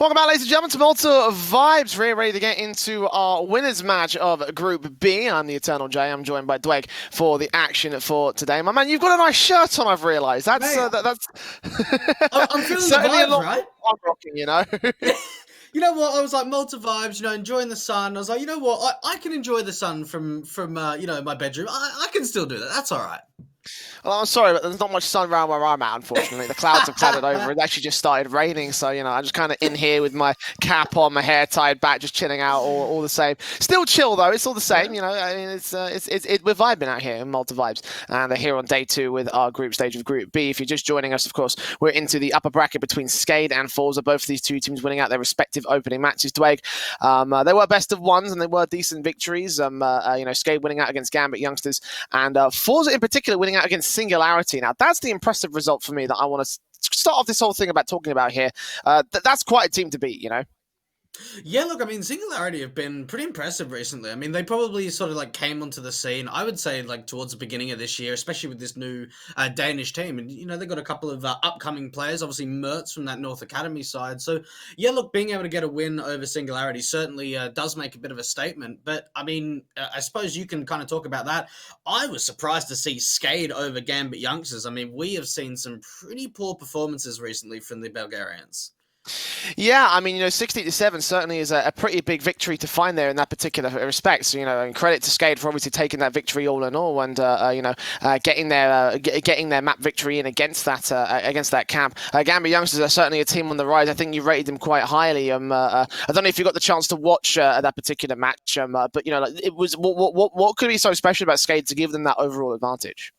Welcome back, ladies and gentlemen, to Malta Vibes. We're ready to get into our winners match of Group B. I'm the Eternal J. I'm joined by Dweg for the action for today. My man, you've got a nice shirt on, I've realised. That's Mate, that's I'm feeling the certainly a vibes, lot more right? I'm rocking, you know? You know what? I was like Malta vibes, enjoying the sun. I was like, you know what? I can enjoy the sun from my bedroom. I can still do that. That's all right. Well, I'm sorry, but there's not much sun around where I'm at, unfortunately. The clouds have clouded over. It actually just started raining, so, I'm just kind of in here with my cap on, my hair tied back, just chilling out, all the same. Still chill, though. It's all the same, Yeah. I mean, we're vibing out here in Malta Vibes. And they're here on day two with our group stage of Group B. If you're just joining us, of course, we're into the upper bracket between SKADE and FORZE. Both of these two teams winning out their respective opening matches. Dweg, they were best of ones, and they were decent victories. SKADE winning out against Gambit Youngsters, and FORZE in particular winning out against Singularity. Now, that's the impressive result for me that I want to start off this whole thing about talking about here. That's quite a team to beat. Yeah, look, I mean, Singularity have been pretty impressive recently. I mean, they probably sort of like came onto the scene, I would say, like towards the beginning of this year, especially with this new Danish team. And, they've got a couple of upcoming players, obviously Mertz from that North Academy side. So, yeah, look, being able to get a win over Singularity certainly does make a bit of a statement. But, I mean, I suppose you can kind of talk about that. I was surprised to see SKADE over Gambit Youngsters. I mean, we have seen some pretty poor performances recently from the Bulgarians. Yeah, I mean, 60-7 certainly is a pretty big victory to find there in that particular respect. So, and credit to SKADE for obviously taking that victory all in all, and getting their map victory in against that camp. Gambit Youngsters are certainly a team on the rise. I think you rated them quite highly. I don't know if you got the chance to watch that particular match, but it was what could be so special about SKADE to give them that overall advantage.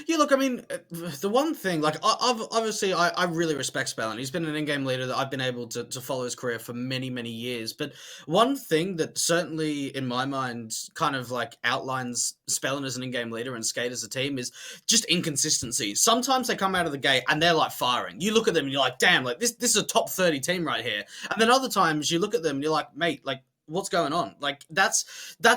Yeah, look, I mean, the one thing, like, I really respect Spellin. He's been an in-game leader that I've been able to follow his career for many, many years. But one thing that certainly, in my mind, kind of like outlines Spellin as an in-game leader and SKADE as a team is just inconsistency. Sometimes they come out of the gate and they're like firing. You look at them and you're like, damn, like this is a top 30 team right here. And then other times you look at them and you're like, mate, like, what's going on? Like that's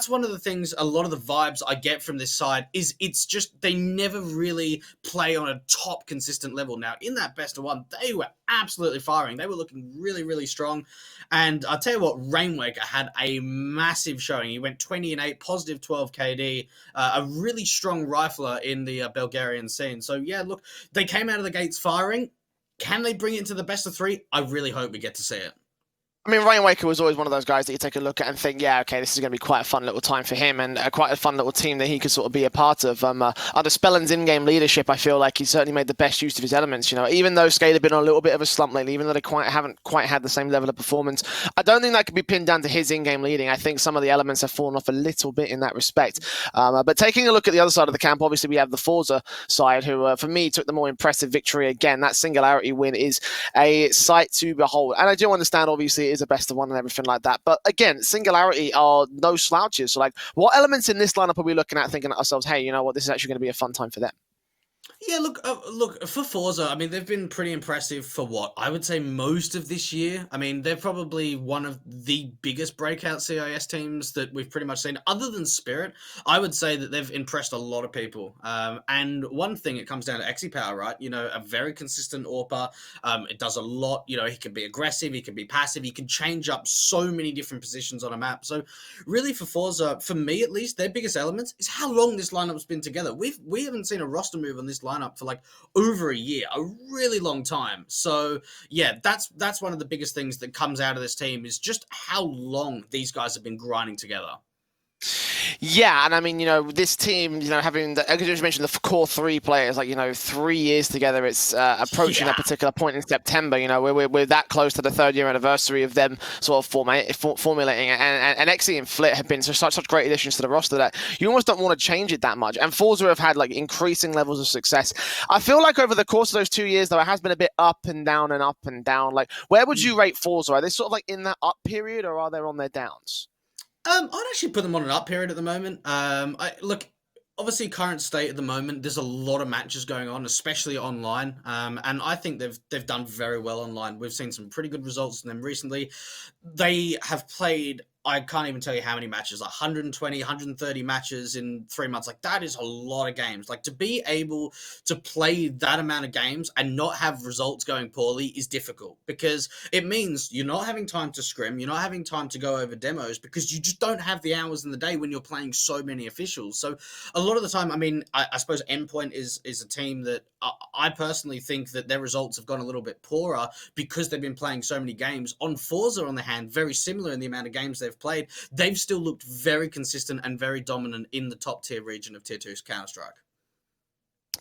one of the things, a lot of the vibes I get from this side is it's just they never really play on a top consistent level. Now in that best of one, they were absolutely firing. They were looking really, really strong. And I'll tell you what, Rainwaker had a massive showing. He went 20-8, positive 12 KD, a really strong rifler in the Bulgarian scene. So yeah, look, they came out of the gates firing. Can they bring it into the best of three? I really hope we get to see it. I mean, Rainwaker was always one of those guys that you take a look at and think, yeah, okay, this is going to be quite a fun little time for him and quite a fun little team that he could sort of be a part of. Under Spellin's in-game leadership, I feel like he certainly made the best use of his elements. Even though SKADE have been on a little bit of a slump lately, even though they haven't quite had the same level of performance, I don't think that could be pinned down to his in-game leading. I think some of the elements have fallen off a little bit in that respect. But taking a look at the other side of the camp, obviously we have the FORZE side, who, for me, took the more impressive victory. Again, that Singularity win is a sight to behold. And I do understand, obviously, it is a best of one and everything like that. But again, Singularity are no slouches. So, like, what elements in this lineup are we looking at thinking to ourselves, hey, you know what, this is actually going to be a fun time for them? Yeah, look for Forza. I mean, they've been pretty impressive for what I would say most of this year. I mean, they're probably one of the biggest breakout CIS teams that we've pretty much seen, other than Spirit. I would say that they've impressed a lot of people. And one thing, it comes down to Exi Power, right? A very consistent AWPer. It does a lot. He can be aggressive, he can be passive, he can change up so many different positions on a map. So, really, for Forza, for me at least, their biggest elements is how long this lineup's been together. We haven't seen a roster move on this lineup for like over a year, a really long time. So yeah, that's one of the biggest things that comes out of this team is just how long these guys have been grinding together. Yeah, and I mean, this team, having as you mentioned, the core three players, like, 3 years together, it's approaching that particular point in September. We're that close to the 3rd-year anniversary of them sort of formulating, and Exi and Flit have been such great additions to the roster that you almost don't want to change it that much. And FORZE have had like increasing levels of success. I feel like over the course of those 2 years, though, it has been a bit up and down and up and down. Like, where would you rate FORZE? Are they sort of like in that up period, or are they on their downs? I'd actually put them on an up period at the moment. Look, obviously current state at the moment, there's a lot of matches going on, especially online. And I think they've done very well online. We've seen some pretty good results from them recently. They have played I can't even tell you how many matches, like 120, 130 matches in 3 months. Like, that is a lot of games. Like, to be able to play that amount of games and not have results going poorly is difficult, because it means you're not having time to scrim, you're not having time to go over demos, because you just don't have the hours in the day when you're playing so many officials. So a lot of the time, I mean, I suppose Endpoint is a team that I personally think that their results have gone a little bit poorer because they've been playing so many games. On Forza, on the hand, very similar in the amount of games they've played, they've still looked very consistent and very dominant in the top tier region of Tier 2's Counter-Strike.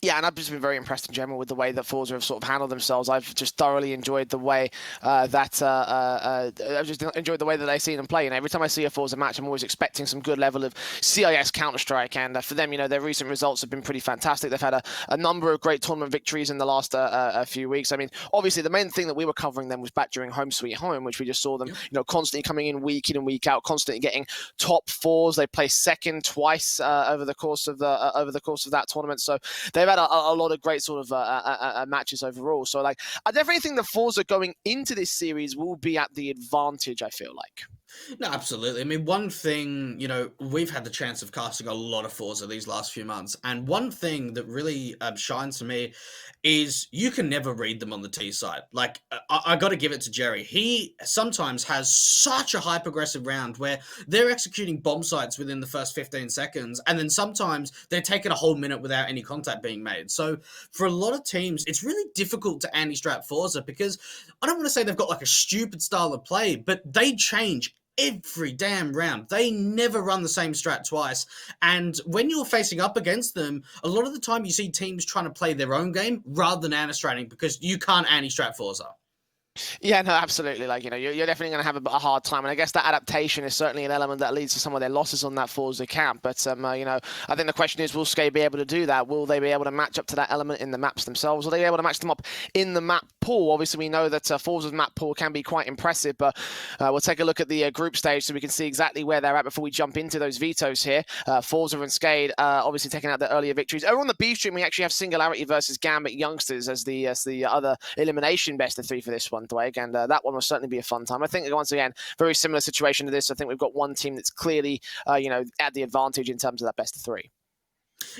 Yeah, and I've just been very impressed in general with the way that Forza have sort of handled themselves. I've just thoroughly enjoyed the way I've just enjoyed the way that they see them play. And every time I see a Forza match, I'm always expecting some good level of CIS Counter-Strike. And for them, their recent results have been pretty fantastic. They've had a number of great tournament victories in the last few weeks. I mean, obviously, the main thing that we were covering them was back during Home Sweet Home, which we just saw them, constantly coming in and week out, constantly getting top fours. They placed second twice over the course of that tournament. So they've had a lot of great sort of matches overall. So, like, I definitely think the Forza going into this series will be at the advantage, I feel like. No, absolutely. I mean, one thing, we've had the chance of casting a lot of Forza these last few months, and one thing that really shines to me is you can never read them on the T side. Like, I got to give it to Jerry. He sometimes has such a hyper-aggressive round where they're executing bomb sites within the first 15 seconds, and then sometimes they're taking a whole minute without any contact being made. So for a lot of teams, it's really difficult to anti-strap Forza, because I don't want to say they've got like a stupid style of play, but they change every damn round. They never run the same strat twice. And when you're facing up against them, a lot of the time you see teams trying to play their own game rather than anti-stratting, because you can't anti-strat Forza. Yeah, no, absolutely. Like, you're definitely going to have a hard time. And I guess that adaptation is certainly an element that leads to some of their losses on that Forza camp. But, I think the question is, will SKADE be able to do that? Will they be able to match up to that element in the maps themselves? Will they be able to match them up in the map pool? Obviously, we know that Forza's map pool can be quite impressive, but we'll take a look at the group stage so we can see exactly where they're at before we jump into those vetoes here. Forza and SKADE obviously taking out their earlier victories. Over on the B stream, we actually have Singularity versus Gambit Youngsters as the other elimination best of three for this one, Dwight. And that one will certainly be a fun time. I think, once again, very similar situation to this. I think we've got one team that's clearly, at the advantage in terms of that best of three.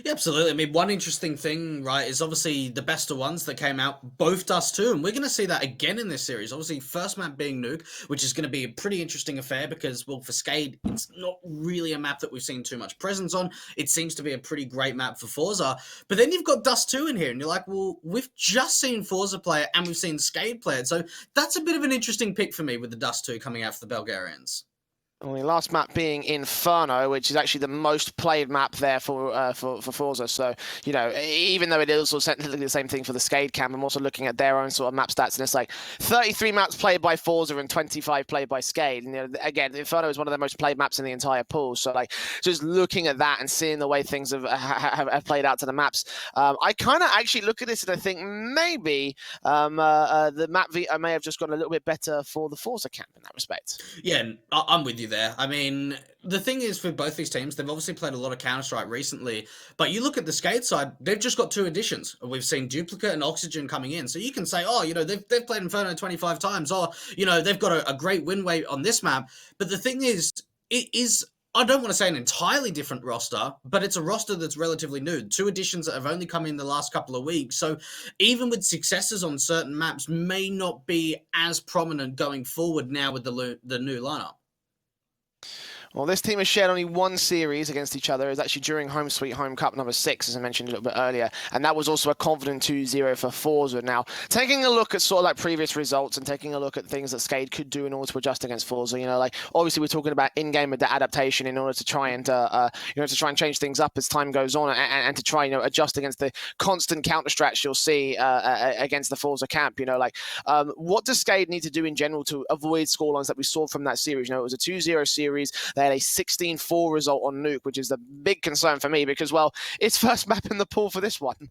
Yeah, absolutely. I mean, one interesting thing, right, is obviously the best of ones that came out, both Dust 2, and we're going to see that again in this series. Obviously, first map being Nuke, which is going to be a pretty interesting affair because, well, for SKADE, it's not really a map that we've seen too much presence on. It seems to be a pretty great map for Forza. But then you've got Dust 2 in here, and you're like, well, we've just seen Forza play it, and we've seen SKADE play it. So that's a bit of an interesting pick for me with the Dust 2 coming out for the Bulgarians. Well, the last map being Inferno, which is actually the most played map there for Forza. So, even though it is also technically the same thing for the SKADE camp, I'm also looking at their own sort of map stats, and it's like 33 maps played by Forza and 25 played by SKADE. And again, Inferno is one of the most played maps in the entire pool. So, like, just looking at that and seeing the way things have played out to the maps, I kind of actually look at this and I think maybe the map veto may have just gone a little bit better for the Forza camp in that respect. Yeah, I'm with you there. I mean, the thing is, for both these teams, they've obviously played a lot of Counter-Strike recently, but you look at the SKADE side, they've just got 2 additions. We've seen Duplicate and Oxygen coming in, so you can say, they've played Inferno 25 times, or, they've got a great win rate on this map, but the thing is, it is, I don't want to say an entirely different roster, but it's a roster that's relatively new. 2 additions that have only come in the last couple of weeks. So even with successes on certain maps may not be as prominent going forward now with the new lineup. Well, this team has shared only one series against each other. It was actually during Home Sweet Home Cup number 6, as I mentioned a little bit earlier. And that was also a confident 2-0 for Forza. Now, taking a look at sort of like previous results and taking a look at things that SKADE could do in order to adjust against Forza, obviously we're talking about in-game adaptation in order to try and, change things up as time goes on and to try, adjust against the constant counter-strats you'll see against the Forza camp. What does SKADE need to do in general to avoid scorelines that we saw from that series? It was a 2-0 series. They had a 16-4 result on Nuke, which is the big concern for me because, well, it's first map in the pool for this one.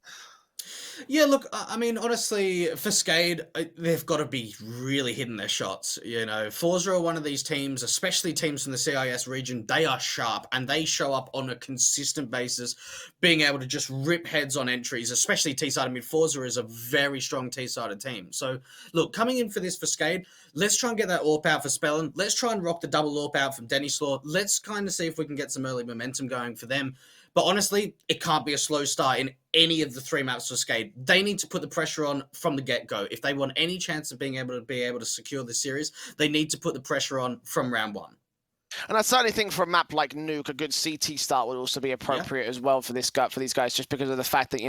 Yeah, look, I mean, honestly, for SKADE, they've got to be really hitting their shots. You know, FORZE are one of these teams, especially teams from the CIS region. They are sharp and they show up on a consistent basis, being able to just rip heads on entries, especially T-side. I mean, FORZE is a very strong T-sided team. So, look, coming in for this for SKADE, let's try and get that AWP out for Spellin. Let's try and rock the double AWP out from Denny Slaw. Let's kind of see if we can get some early momentum going for them. But honestly, it can't be a slow start in any of the 3 maps for SKADE. They need to put the pressure on from the get-go. If they want any chance of being able to secure the series, they need to put the pressure on from round 1. And I certainly think for a map like Nuke, a good CT start would also be appropriate as well for these guys, just because of the fact that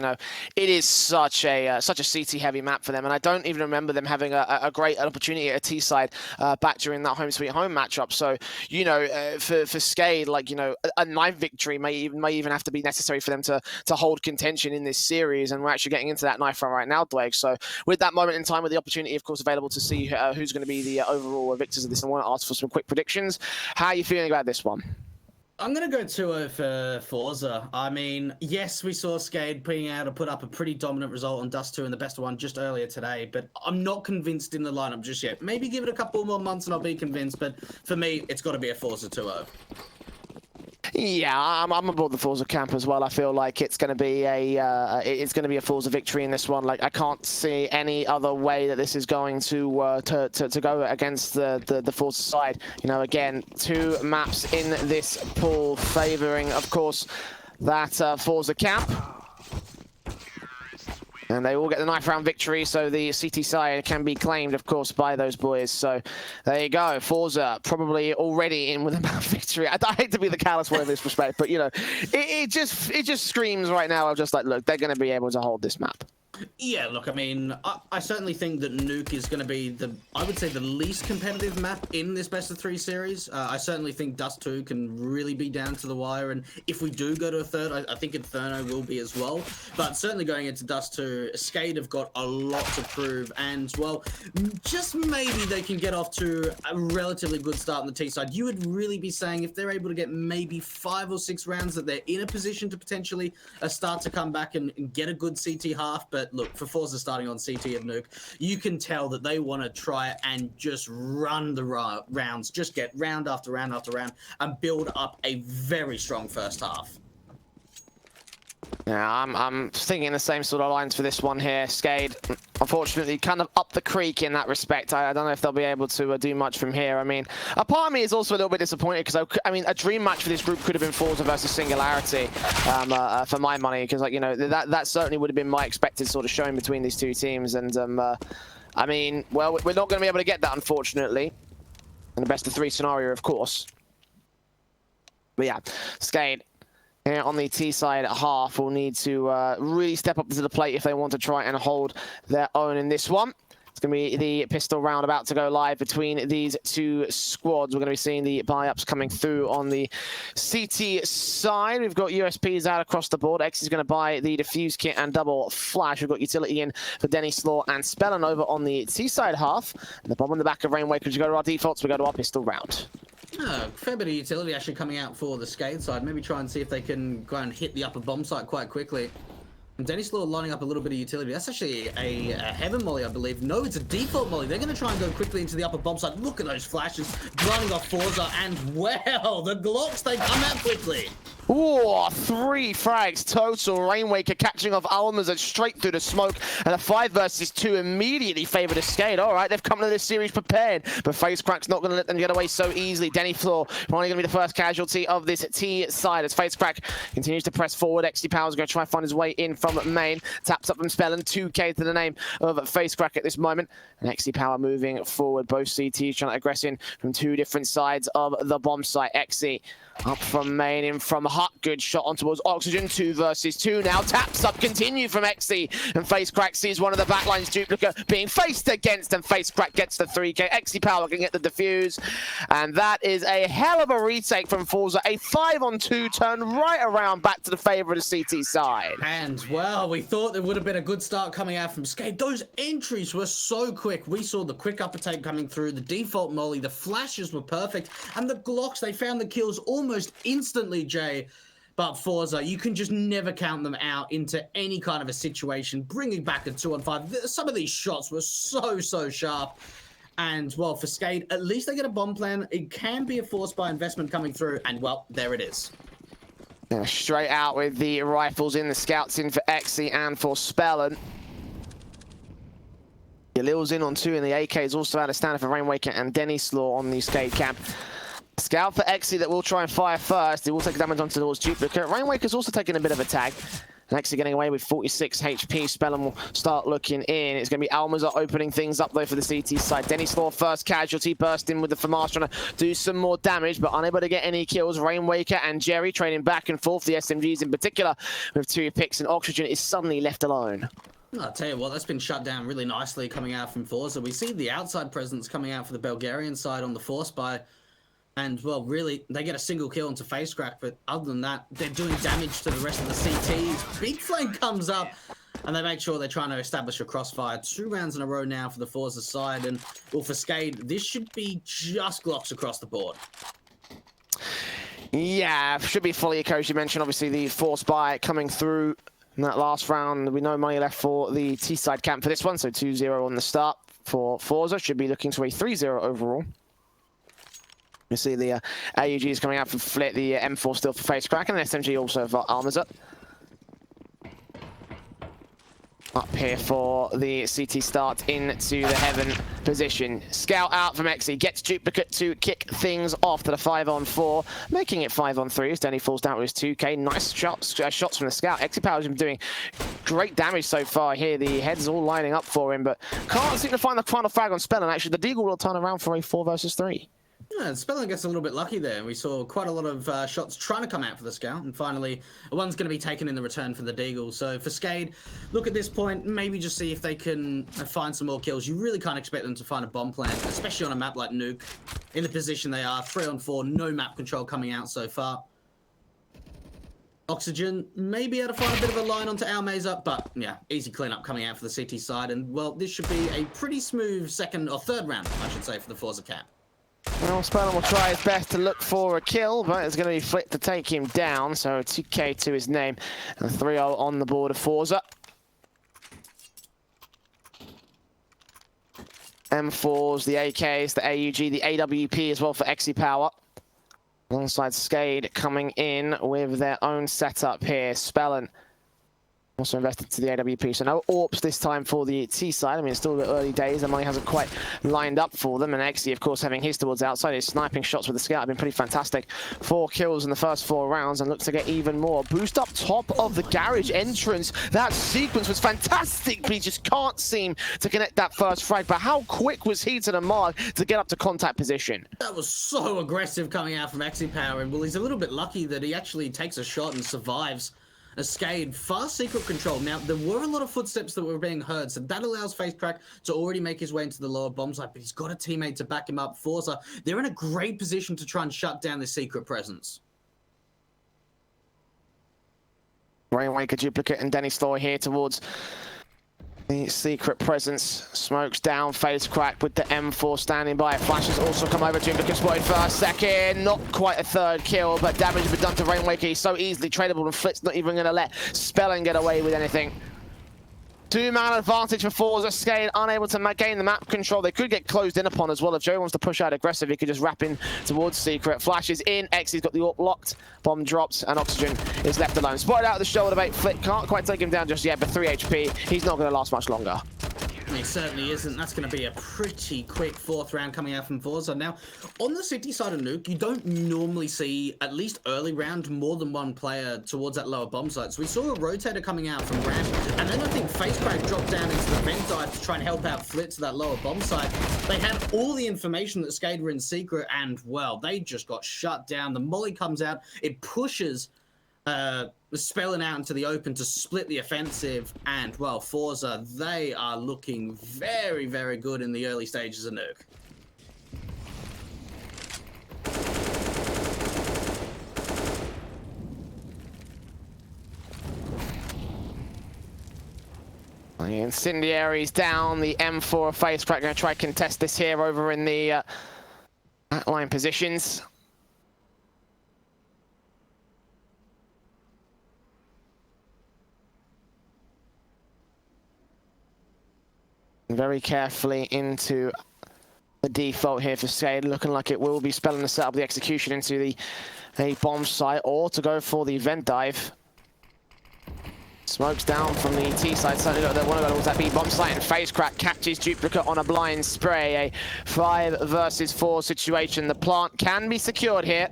it is such a CT heavy map for them. And I don't even remember them having a great opportunity at a T side back during that home sweet home matchup. So for SKADE, a knife victory may even have to be necessary for them to hold contention in this series. And we're actually getting into that knife run right now, Dwayne. So with that moment in time, with the opportunity, of course, available to see who's going to be the overall victors of this, I want to ask for some quick predictions. How are you feeling about this one? I'm going to go 2-0 for FORZE. I mean, yes, we saw SKADE put up a pretty dominant result on Dust 2 and the best one just earlier today, but I'm not convinced in the lineup just yet. Maybe give it a couple more months and I'll be convinced, but for me, it's got to be a FORZE 2-0. Yeah, I'm aboard the FORZE camp as well. I feel like it's going to be a FORZE victory in this one. Like, I can't see any other way that this is going to go against the FORZE side. Again, 2 maps in this pool, favouring, of course, that FORZE camp. And they all get the knife round victory, so the CT side can be claimed, of course, by those boys. So there you go. FORZE probably already in with a map victory. I hate to be the callous one in this respect, but it just screams right now of just like, look, they're going to be able to hold this map. Yeah, look, I mean, I certainly think that Nuke is going to be I would say the least competitive map in this best of 3 series. I certainly think Dust 2 can really be down to the wire, and if we do go to a third, I think Inferno will be as well. But certainly going into Dust 2, SKADE have got a lot to prove, and well, just maybe they can get off to a relatively good start on the T side. You would really be saying if they're able to get maybe 5 or 6 rounds that they're in a position to potentially start to come back and get a good CT half. But look, for FORZE starting on CT of Nuke, you can tell that they want to try and just run the rounds, just get round after round after round, and build up a very strong first half. Yeah, I'm thinking the same sort of lines for this one here. SKADE, unfortunately, kind of up the creek in that respect. I don't know if they'll be able to do much from here. I mean, a part of me is also a little bit disappointed because, I mean, a dream match for this group could have been FORZE versus Singularity for my money, because, that certainly would have been my expected sort of showing between these 2 teams. And, I mean, well, we're not going to be able to get that, unfortunately, in the best of 3 scenario, of course. But yeah, SKADE here on the T side half will need to really step up to the plate if they want to try and hold their own in this one. It's going to be the pistol round about to go live between these 2 squads. We're going to be seeing the buy-ups coming through on the CT side. We've got USPs out across the board. X is going to buy the defuse kit and double flash. We've got utility in for Denny Slaw and Spellin over on the T side half. And the bomb on the back of Rainwaker. As we go to our defaults, we go to our pistol round. Fair bit of utility actually coming out for the SKADE side. Maybe try and see if they can go and hit the upper bomb site quite quickly. And Denny Slaw lining up a little bit of utility. That's actually a heaven molly, I believe. No, it's a default molly. They're going to try and go quickly into the upper bomb site. Look at those flashes running off FORZE, and well, the Glocks, they come out quickly. Ooh, 3 frags total. Rainwaker catching off Almazet straight through the smoke, and a 5 versus 2 immediately favoured SKADE. All right, they've come to this series prepared, but FaceCrack's not going to let them get away so easily. Denny Slaw probably going to be the first casualty of this T side as FaceCrack continues to press forward. XD Power's going to try and find his way in from main. Taps up from Spellin. 2K to the name of FaceCrack at this moment. And XD Power moving forward. Both CTs trying to aggress in from 2 different sides of the bomb site. XD up from main, in from Hut. Good shot on towards Oxygen. 2 versus 2 now. Taps up continue from XD. And FaceCrack sees one of the backlines duplicate being faced against, and FaceCrack gets the 3K. XD Power can get the defuse. And that is a hell of a retake from FORZE. A 5-on-2 turn right around back to the favour of the CT side. And, well, we thought there would have been a good start coming out from SKADE. Those entries were so quick. We saw the quick upper take coming through, the default molly, the flashes were perfect, and the Glocks, they found the kills almost instantly, Jay. But FORZE, you can just never count them out into any kind of a situation. Bringing back a 2-on-5. Some of these shots were so sharp. And, well, for SKADE, at least they get a bomb plan. It can be a forced by investment coming through. And, well, there it is. Yeah, straight out with the rifles in, the scouts in for Exy and for Spellen. Lil's in on 2, and the AK is also out of standard for Rainwaker and Denny Slaw on the SKADE camp. Scout for Exy that will try and fire first. He will take damage onto towards Duplicate. Rainwaker's also taking a bit of a tag. And Exy getting away with 46 HP. Spellen will start looking in. It's going to be Almaza opening things up, though, for the CT side. Denny Slaw, first casualty, bursting with the FAMAS, trying to do some more damage, but unable to get any kills. Rainwaker and Jerry trading back and forth. The SMGs in particular, with 2 picks, and Oxygen is suddenly left alone. I'll tell you what, that's been shut down really nicely coming out from FORZE. We see the outside presence coming out for the Bulgarian side on the force buy. And, well, really, they get a single kill into face crack, but other than that, they're doing damage to the rest of the CTs. Big Flame comes up, and they make sure they're trying to establish a crossfire. 2 rounds in a row now for the FORZE side, and, well, for SKADE, this should be just Glocks across the board. Yeah, should be fully a coach. You mentioned, obviously, the force buy coming through in that last round. We know money left for the T-side camp for this one, so 2-0 on the start for FORZE. Should be looking to a 3-0 overall. You see the AUG is coming out for Flit, the M4 still for face crack, and the SMG also for Almaza. Up here for the CT start into the heaven position. Scout out from Exy, gets Duplicate to kick things off to the 5-on-4, making it 5-on-3 as Denny falls down with his 2K. Nice shots from the Scout. Exy Power's been doing great damage so far here. The heads all lining up for him, but can't seem to find the final frag on Spellen. Actually, the Deagle will turn around for a 4 versus 3. Yeah, Spellen gets a little bit lucky there. We saw quite a lot of shots trying to come out for the Scout, and finally, one's going to be taken in the return for the Deagle. So for SKADE, look at this point, maybe just see if they can find some more kills. You really can't expect them to find a bomb plant, especially on a map like Nuke. In the position they are, 3-on-4, no map control coming out so far. Oxygen may be able to find a bit of a line onto Almaza, but yeah, easy cleanup coming out for the CT side. And well, this should be a pretty smooth second or third round, I should say, for the FORZE camp. Well, Spellen will try his best to look for a kill, but it's going to be Flit to take him down, so 2K to his name, and 3-0 on the board of FORZE. M4s, the AKs, the AUG, the AWP as well for Exy Power. Alongside SKADE coming in with their own setup here. Spellen also invested to the AWP, so no AWPs this time for the T side. I mean, it's still the early days, the money hasn't quite lined up for them, and Exy, of course, having his towards outside. His sniping shots with the Scout have been pretty fantastic. 4 kills in the first 4 rounds, and looks to get even more. Boost up top of the garage entrance. That sequence was fantastic, but he just can't seem to connect that first frag. But how quick was he to the mark to get up to contact position? That was so aggressive coming out from Exy Power, and well, he's a little bit lucky that he actually takes a shot and survives. A SKADE, fast secret control. Now, there were a lot of footsteps that were being heard, so that allows Face Crack to already make his way into the lower bomb site, but he's got a teammate to back him up. FORZE, they're in a great position to try and shut down this secret presence. Rainwaker, Duplicate, and Denny Slaw here towards the secret presence. Smokes down, Face Crack with the M4 standing by. Flashes also come over. Duplicate spotted first, second. Not quite a third kill, but damage has been done to Rainwaker. He's so easily tradable, and Flit's not even going to let Spellen get away with anything. 2-man advantage for FORZE. SKADE unable to gain the map control. They could get closed in upon as well. If Joe wants to push out aggressive, he could just wrap in towards secret. Flashes in. Exy's got the AWP locked. Bomb drops, and Oxygen is left alone. Spotted out of the shoulder bait. Flit can't quite take him down just yet, but 3 HP. He's not going to last much longer. It certainly isn't. That's going to be a pretty quick 4th round coming out from FORZE. Now, on the city side of Nuke, you don't normally see, at least early round, more than one player towards that lower bomb site. So we saw a rotator coming out from ramp, and then I think Face Crack dropped down into the vent dive to try and help out Flit to that lower bomb site. They had all the information that SKADE were in secret, and, well, they just got shut down. The molly comes out. It pushes Spellen out into the open to split the offensive, and well, FORZE, they are looking very, very good in the early stages of Nuke. The Incendiary's down, the M4 Face Crack going to try and contest this here over in the backline positions. very carefully into the default here for SKADE, looking like it will be spelling to set up the execution into a bomb site, or to go for the vent dive. Smokes down from the T side, certainly they want to go towards that B bomb site, and Face Crack catches Duplicate on a blind spray. A 5 versus 4 situation. The plant can be secured here.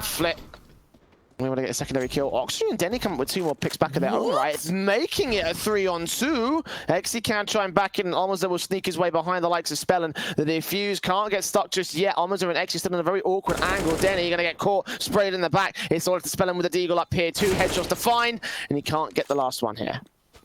Flip. We want to get a secondary kill. Oxygen and Denny come up with 2 more picks back of their own right. It's making it a 3-on-2. Exi can try and back in, and Almaza will sneak his way behind the likes of Spellin. The defuse can't get stuck just yet. Almaza and Exi still in a very awkward angle. Denny, you're going to get caught, sprayed in the back. It's all to Spellin with the Deagle up here. 2 headshots to find, and he can't get the last one here.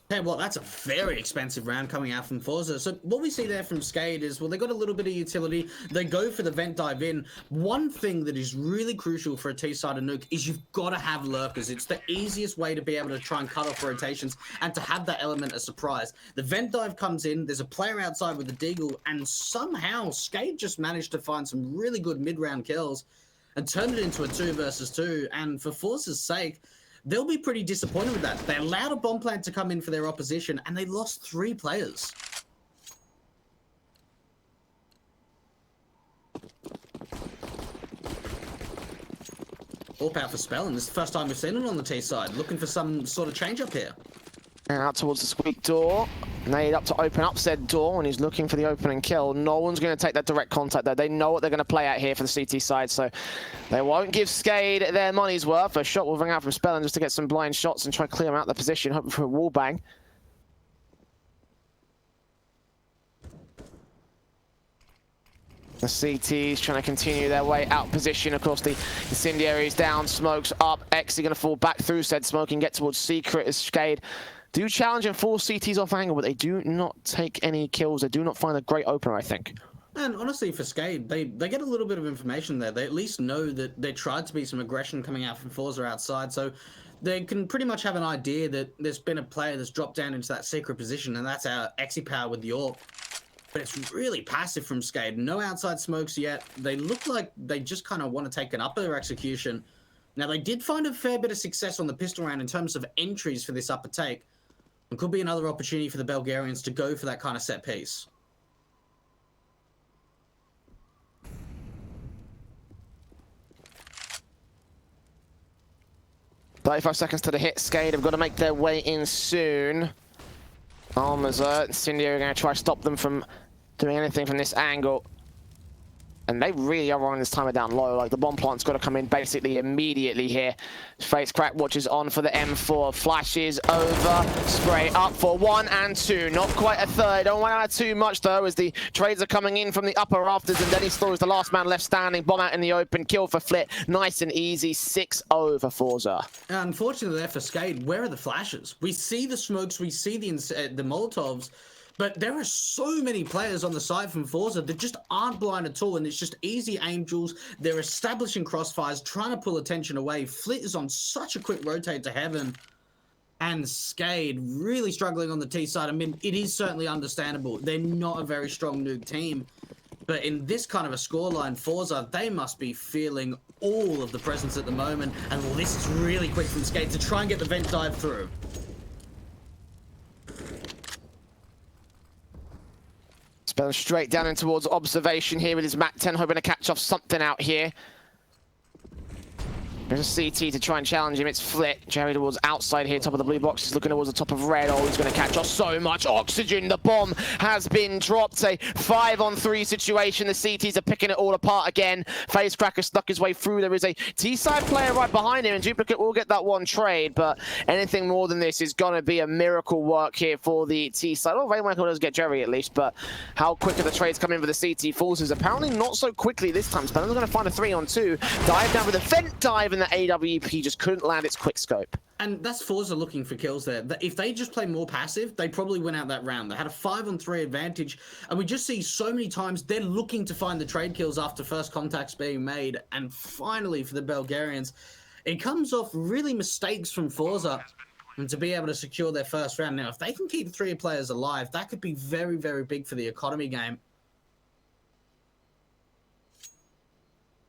Hey, well, that's a very expensive round coming out from FORZE. So what we see there from SKADE is, well, they got a little bit of utility. They go for the vent dive in. One thing that is really crucial for a T-sided nuke is you've got to have lurkers. It's the easiest way to be able to try and cut off rotations and to have that element of surprise. The vent dive comes in, there's a player outside with the Deagle, and somehow SKADE just managed to find some really good mid-round kills and turned it into a 2 versus 2. And for FORZE's sake, they'll be pretty disappointed with that. They allowed a bomb plant to come in for their opposition, and they lost 3 players. All out for Spell, and this is the first time we've seen it on the T side, looking for some sort of change up here. And out towards the squeak door. Nade up to open up said door, and he's looking for the opening kill. No one's going to take that direct contact, though. They know what they're going to play out here for the CT side, so they won't give SKADE their money's worth. A shot will ring out from Spellin just to get some blind shots and try to clear him out of the position, hoping for a wall bang. The CT's trying to continue their way out position. Of course, the incendiary's down, smokes up. X are going to fall back through said smoke and get towards Secret as SKADE do challenge and force CTs off angle, but they do not take any kills. They do not find a great opener, I think. And honestly, for SKADE, they get a little bit of information there. They at least know that there tried to be some aggression coming out from FORZE outside, so they can pretty much have an idea that there's been a player that's dropped down into that secret position, and that's our Exi power with the AWP. But it's really passive from SKADE. No outside smokes yet. They look like they just kind of want to take an upper execution. Now, they did find a fair bit of success on the pistol round in terms of entries for this upper take. It could be another opportunity for the Bulgarians to go for that kind of set piece. "35 seconds to the hit. SKADE have got to make their way in soon. Almaza and Cindy are going to try to stop them from doing anything from this angle. And they really are running this timer down low. Like, the bomb plant's got to come in basically immediately here. Face Crack watches on for the M4. Flashes over. Spray up for 1 and 2. Not quite a third. Don't want to add too much, though, as the trades are coming in from the upper rafters. And then he throws the last man left standing. Bomb out in the open. Kill for Flit. Nice and easy. 6-0 for FORZE. Unfortunately there for SKADE, where are the flashes? We see the smokes. We see the Molotovs. But there are so many players on the side from FORZE that just aren't blind at all, and it's just easy aim duels. They're establishing crossfires, trying to pull attention away. Flit is on such a quick rotate to heaven, and SKADE really struggling on the T side. I mean, it is certainly understandable. They're not a very strong nuke team, but in this kind of a scoreline, FORZE, they must be feeling all of the presence at the moment, and well, this is really quick from SKADE to try and get the vent dive through. Spelling straight down in towards observation here with his MAC-10, hoping to catch off something out here. There's a CT to try and challenge him. It's Flit. Jerry towards outside here, top of the blue box. He's looking towards the top of red. Oh, he's going to catch off so much oxygen. The bomb has been dropped. A 5-on-3 situation. The CTs are picking it all apart again. Face Cracker snuck his way through. There is a T-side player right behind him, and Duplicate will get that one trade, but anything more than this is going to be a miracle work here for the T-side. Oh, Rainmaker does get Jerry at least, but how quick are the trades coming in for the CT forces? Apparently not so quickly this time. Speller's going to find a 3-on-2. Dive down with a vent dive, and the AWP just couldn't land its quick scope. And that's FORZE looking for kills there. If they just play more passive, they probably win out that round. They had a 5-on-3 advantage, and we just see so many times they're looking to find the trade kills after first contacts being made. And finally, for the Bulgarians, it comes off really mistakes from FORZE and to be able to secure their first round. Now, if they can keep 3 players alive, that could be very, very big for the economy game.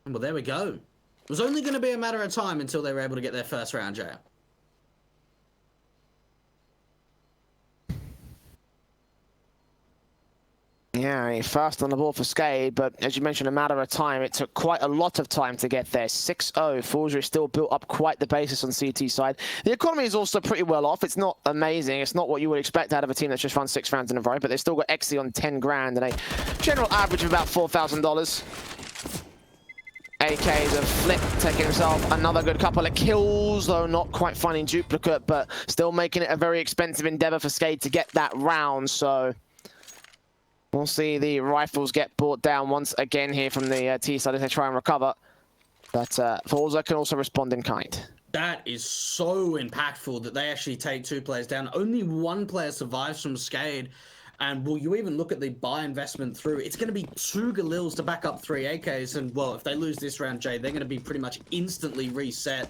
Well, there we go. It was only going to be a matter of time until they were able to get their first round, Jay. Yeah, first on the ball for SKADE, but as you mentioned, a matter of time. It took quite a lot of time to get there. 6-0. FORZE is still built up quite the basis on CT side. The economy is also pretty well off. It's not amazing. It's not what you would expect out of a team that's just run 6 rounds in a row, but they've still got XC on 10 grand and a general average of about $4,000. AK's a flip, taking himself another good couple of kills, though not quite finding duplicate, but still making it a very expensive endeavor for SKADE to get that round, so we'll see the rifles get brought down once again here from the T side as they try and recover. But FORZE can also respond in kind. That is so impactful that they actually take 2 players down. Only 1 player survives from SKADE. And will you even look at the buy investment through? It's going to be 2 Galils to back up 3 AKs. And, well, if they lose this round, Jay, they're going to be pretty much instantly reset.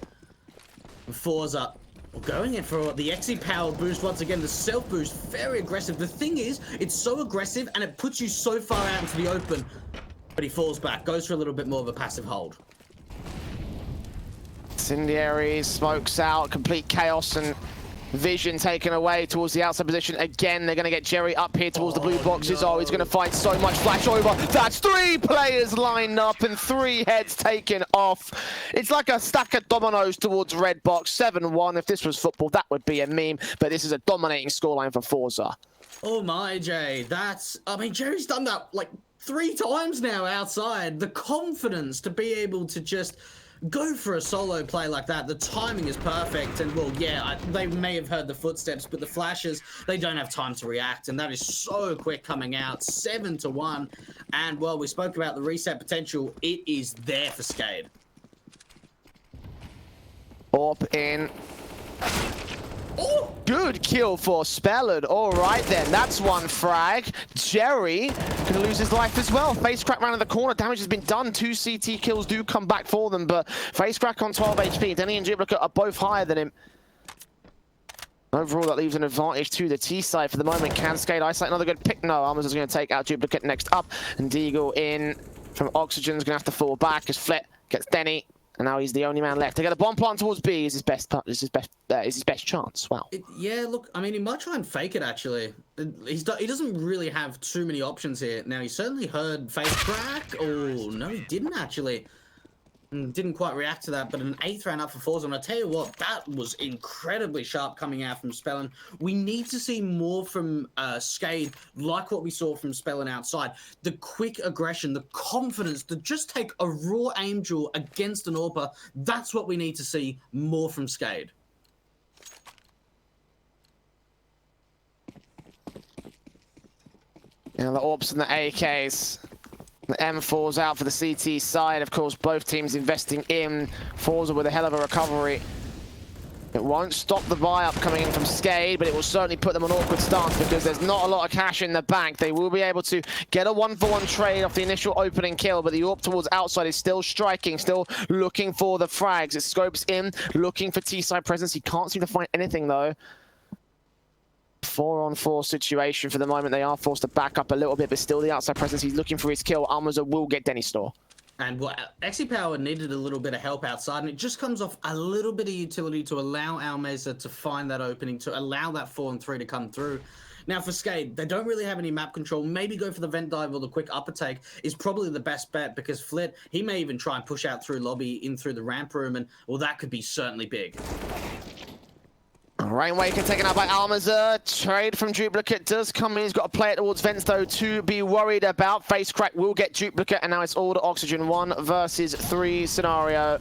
FORZE up. Going in for the XE power boost once again, the self boost, very aggressive. The thing is, it's so aggressive and it puts you so far out into the open. But he falls back, goes for a little bit more of a passive hold. Incendiary, smokes out, complete chaos and vision taken away towards the outside position. Again, they're going to get Jerry up here towards the blue boxes. No. Oh, he's going to find so much flash over. That's 3 players lined up and 3 heads taken off. It's like a stack of dominoes towards red box. 7-1. If this was football, that would be a meme. But this is a dominating scoreline for FORZE. Oh my, Jay. I mean, Jerry's done that like 3 times now outside. The confidence to be able to just go for a solo play like that. The timing is perfect, and well, yeah, they may have heard the footsteps, but the flashes, they don't have time to react, and that is so quick coming out. 7-1, and well, we spoke about the reset potential. It is there for SKADE. Up in. Oh! Good kill for Spellard. All right then, that's 1 frag. Jerry gonna lose his life as well. Face crack round in the corner. Damage has been done. 2 CT kills do come back for them, but face crack on 12 HP. Denny and Duplicate are both higher than him. Overall, that leaves an advantage to the T side for the moment. Can SKADE isolate another good pick? No, Armors is going to take out Duplicate next up, and Deagle in from Oxygen's going to have to fall back as Flit gets Denny. And now he's the only man left. To get a bomb plant towards B is his best chance. Wow. Yeah, look, I mean, he might try and fake it, actually. He doesn't really have too many options here. Now, he certainly heard face crack. Oh, no, he didn't, actually. Didn't quite react to that, but an 8th round up for FORZE. And I tell you what, that was incredibly sharp coming out from Spellin. We need to see more from SKADE, like what we saw from Spellin outside. The quick aggression, the confidence to just take a raw aim duel against an AWPer. That's what we need to see more from SKADE. Yeah, the AWPs and the AKs. The M4's out for the CT side. Of course, both teams investing in. FORZE with a hell of a recovery. It won't stop the buy-up coming in from SKADE, but it will certainly put them on awkward stance because there's not a lot of cash in the bank. They will be able to get a 1-for-1 trade off the initial opening kill, but the AWP towards outside is still striking, still looking for the frags. It scopes in, looking for T-side presence. He can't seem to find anything, though. 4-on-4 situation for the moment. They are forced to back up a little bit, but still the outside presence. He's looking for his kill. Almaza will get Denny Store. And well, XE Power needed a little bit of help outside, and it just comes off a little bit of utility to allow Almeza to find that opening, to allow that 4-on-3 to come through. Now for SKADE, they don't really have any map control. Maybe go for the vent dive or the quick upper take is probably the best bet, because Flit, he may even try and push out through lobby, in through the ramp room, and well, that could be certainly big. Rainwaker taken out by Almaza. Trade from Duplicate does come in. He's got to play it towards Vents, though, to be worried about. Face crack will get Duplicate, and now it's all to Oxygen. 1 versus 3 scenario.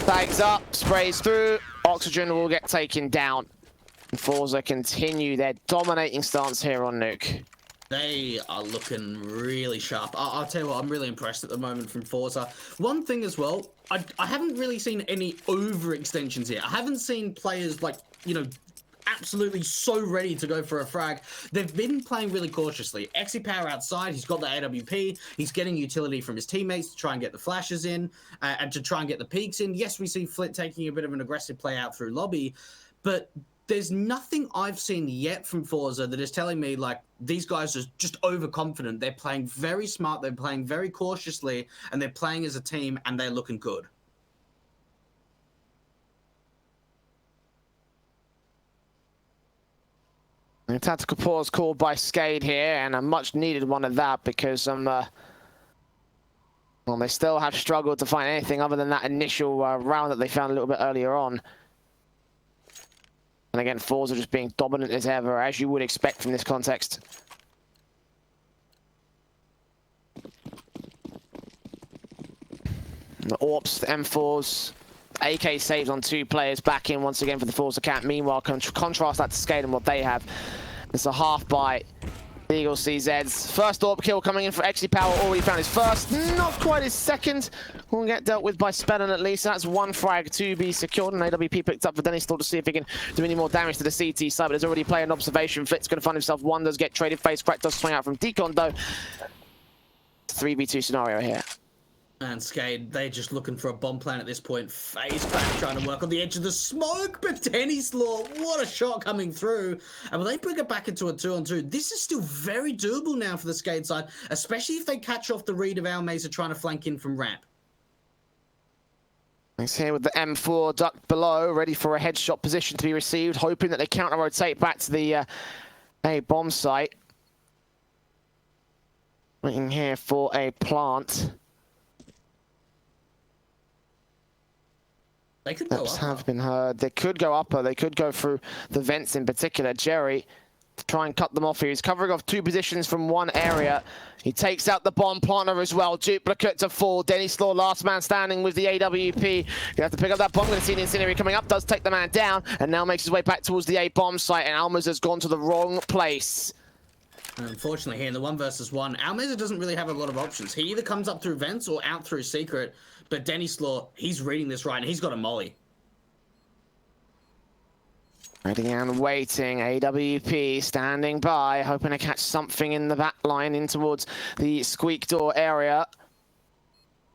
Tags up, sprays through. Oxygen will get taken down. And FORZE continue their dominating stance here on Nuke. They are looking really sharp. I'll tell you what, I'm really impressed at the moment from FORZE. One thing as well, I haven't really seen any overextensions here. I haven't seen players like, you know, absolutely so ready to go for a frag. They've been playing really cautiously. XE Power outside, he's got the AWP, he's getting utility from his teammates to try and get the flashes in, and to try and get the peaks in. Yes, we see Flit taking a bit of an aggressive play out through lobby, but there's nothing I've seen yet from FORZE that is telling me, like, these guys are just overconfident. They're playing very smart, they're playing very cautiously, and they're playing as a team, and they're looking good. A tactical pause called by SKADE here, and a much needed one at that, because well, they still have struggled to find anything other than that initial round that they found a little bit earlier on. And again, FORZE are just being dominant as ever, as you would expect from this context. The AWPs, the M4s, AK saves on 2 players, back in once again for the FORZE account. Meanwhile, contrast that to SKADE and what they have. It's a half by Eagle CZs. First AWP kill coming in for XE-Power, already found his first, not quite his second. Will get dealt with by Spellen at least. That's 1 frag to be secured, and AWP picked up for DennisLaw to see if he can do any more damage to the CT side, but there's already player in observation. Flit's going to find himself one, does get traded. Face crack does swing out from Deacon though. 3v2 scenario here. And SKADE, they're just looking for a bomb plan at this point. Face back, trying to work on the edge of the smoke, but DennisLaw, what a shot coming through. And when they bring it back into a 2-on-2, this is still very doable now for the SKADE side, especially if they catch off the read of Almeza trying to flank in from ramp. He's here with the M4 ducked below, ready for a headshot position to be received, hoping that they counter-rotate back to the A bomb site. Waiting here for a plant. They could go Steps upper. have been heard. They could go upper. They could go through the vents in particular. Jerry to try and cut them off here. He's covering off 2 positions from one area. He takes out the bomb planter as well. Duplicate to fall. DennisLaw, last man standing with the AWP. Gonna have to pick up that bomb. Gonna see the incendiary coming up. Does take the man down and now makes his way back towards the A bomb site. And Almez has gone to the wrong place. Unfortunately, here in the 1 versus 1, Almeza doesn't really have a lot of options. He either comes up through vents or out through secret. But DennisLaw, he's reading this right, and he's got a molly. Ready and waiting. AWP standing by, hoping to catch something in the back line in towards the squeak door area.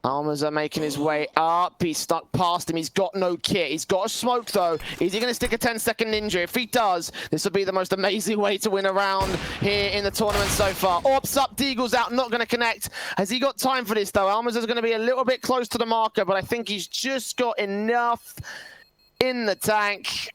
Almeza making his way up. He's stuck past him. He's got no kit. He's got a smoke though. Is he going to stick a 10-second ninja? If he does, this will be the most amazing way to win a round here in the tournament so far. AWP's up, Deagle's out, not going to connect. Has he got time for this though? Almeza's going to be a little bit close to the marker, but I think he's just got enough in the tank.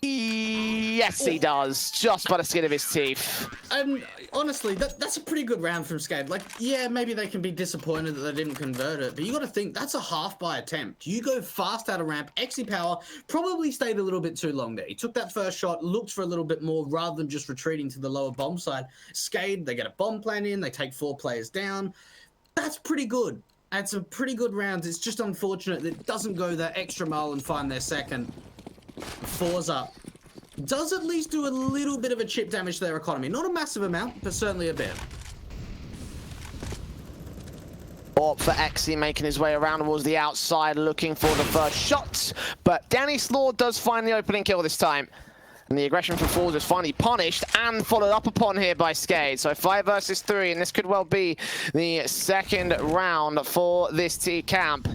Yes, he does. Just by the skin of his teeth. And honestly, that's a pretty good round from SKADE. Like, yeah, maybe they can be disappointed that they didn't convert it, but you got to think that's a half by attempt. You go fast out of ramp. XE-Power probably stayed a little bit too long there. He took that first shot, looked for a little bit more rather than just retreating to the lower bomb side. SKADE, they get a bomb plan in, they take 4 players down. That's pretty good. That's a pretty good round. It's just unfortunate that it doesn't go that extra mile and find their second. FORZE does at least do a little bit of a chip damage to their economy. Not a massive amount, but certainly a bit. AWP for XE making his way around towards the outside, looking for the first shots. But DennisLaw does find the opening kill this time. And the aggression from FORZE is finally punished and followed up upon here by SKADE. So 5 versus 3, and this could well be the second round for this T camp.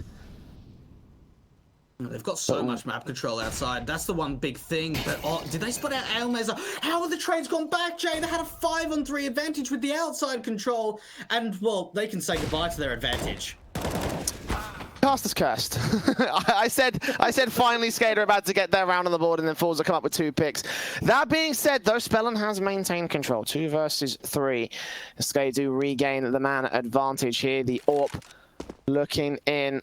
They've got so much map control outside. That's the one big thing. But oh, did they spot out Almeza? How have the trades gone back, Jay? They had a 5-on-3 advantage with the outside control. And, well, they can say goodbye to their advantage. Cast is cursed. I said finally SKADE are about to get their round on the board, and then FORZE will come up with 2 picks. That being said, though, Spellen has maintained control. 2 versus 3. SKADE do regain the man advantage here. The AWP looking in.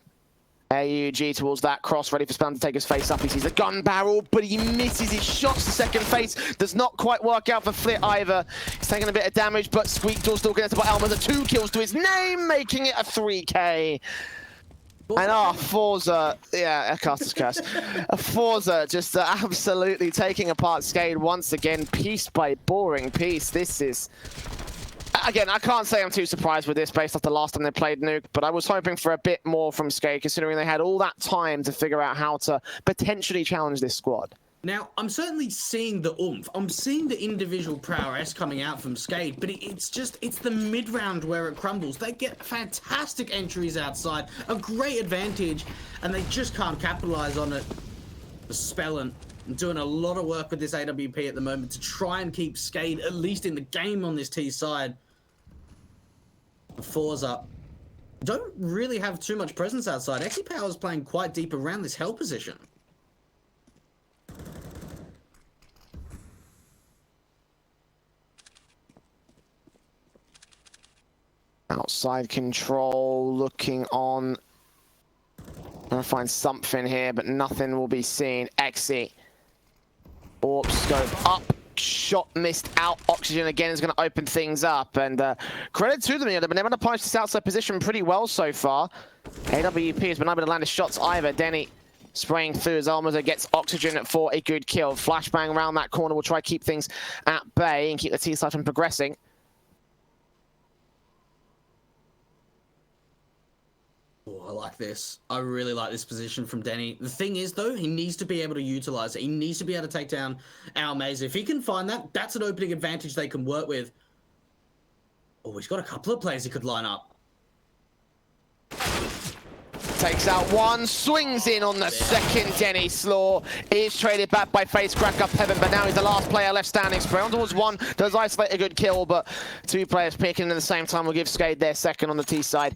AUG towards that cross, ready for Spellen to take his face up. He sees the gun barrel, but he misses his shots. The second face does not quite work out for Flit either. He's taking a bit of damage, but Squeak Door still gets by Almeza. 2 kills to his name, making it a 3K. And FORZE, yeah, a caster's curse. FORZE just absolutely taking apart SKADE once again, piece by boring piece. This is... Again, I can't say I'm too surprised with this based off the last time they played Nuke, but I was hoping for a bit more from SKADE, considering they had all that time to figure out how to potentially challenge this squad. Now, I'm certainly seeing the oomph. I'm seeing the individual prowess coming out from SKADE, but it's the mid-round where it crumbles. They get fantastic entries outside, a great advantage, and they just can't capitalize on it. Spellen doing a lot of work with this AWP at the moment to try and keep SKADE at least in the game on this T side. FORZE don't really have too much presence outside. XE-Power is playing quite deep around this hell position. Outside control, looking on. Gonna find something here, but nothing will be seen. Exit. Orb scope up. Shot missed out. Oxygen again is going to open things up. And credit to them, they've been able to punish this outside position pretty well so far. AWP has been able to land his shots either. Denny spraying through as Almaza gets Oxygen for a good kill. Flashbang around that corner will try to keep things at bay and keep the T-side from progressing. Oh, I like this. I really like this position from Denny. The thing is, though, he needs to be able to utilize it. He needs to be able to take down our Maze. If he can find that, that's an opening advantage they can work with. Oh, he's got a couple of players he could line up. Takes out one, swings in on the second. Denny Slaw is traded back by Face Crack Up Heaven, but now he's the last player left standing. Spray on towards one, does isolate a good kill, but two players picking at the same time will give SKADE their second on the T side.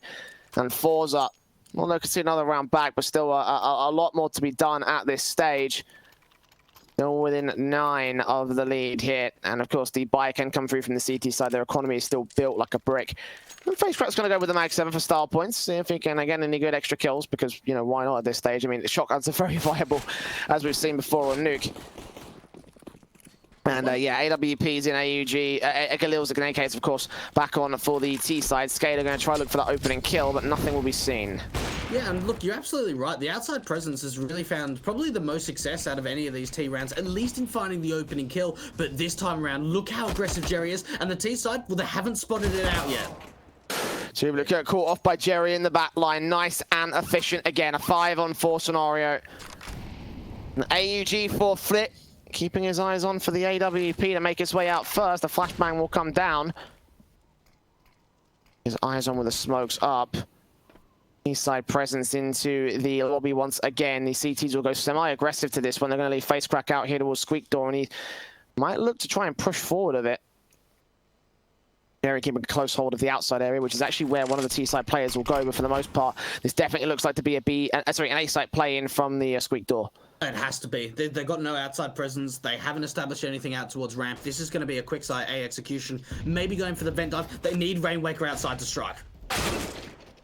And FORZE up. Well, they can see another round back, but still a lot more to be done at this stage. Still within 9 of the lead here. And of course, the buy can come through from the CT side. Their economy is still built like a brick. And FaceCrack's going to go with the Mag 7 for style points. See if he can get any good extra kills, because, you know, why not at this stage? I mean, the shotguns are very viable, as we've seen before on Nuke. And yeah, AWP's in AUG, Galil's and AK's, of course, back on for the T side. SKADE are going to try to look for that opening kill, but nothing will be seen. Yeah, and look, you're absolutely right. The outside presence has really found probably the most success out of any of these T rounds, at least in finding the opening kill. But this time around, look how aggressive Jerry is. And the T side, well, they haven't spotted it out yet. Look caught off by Jerry in the back line. Nice and efficient again. A 5-on-4 scenario. An AUG for Flit. Keeping his eyes on for the AWP to make his way out first. The flashbang will come down. His eyes on with the smokes up. East side presence into the lobby once again. The CTs will go semi-aggressive to this one. They're going to leave Face Crack out here towards Squeak Door, and he might look to try and push forward a bit. Jerry keeping a close hold of the outside area, which is actually where one of the T-side players will go, but for the most part, this definitely looks like to be an A-side play-in from the Squeak Door. It has to be. They've got no outside presence. They haven't established anything out towards ramp. This is going to be a quick side A execution. Maybe going for the vent dive. They need Rainwaker outside to strike.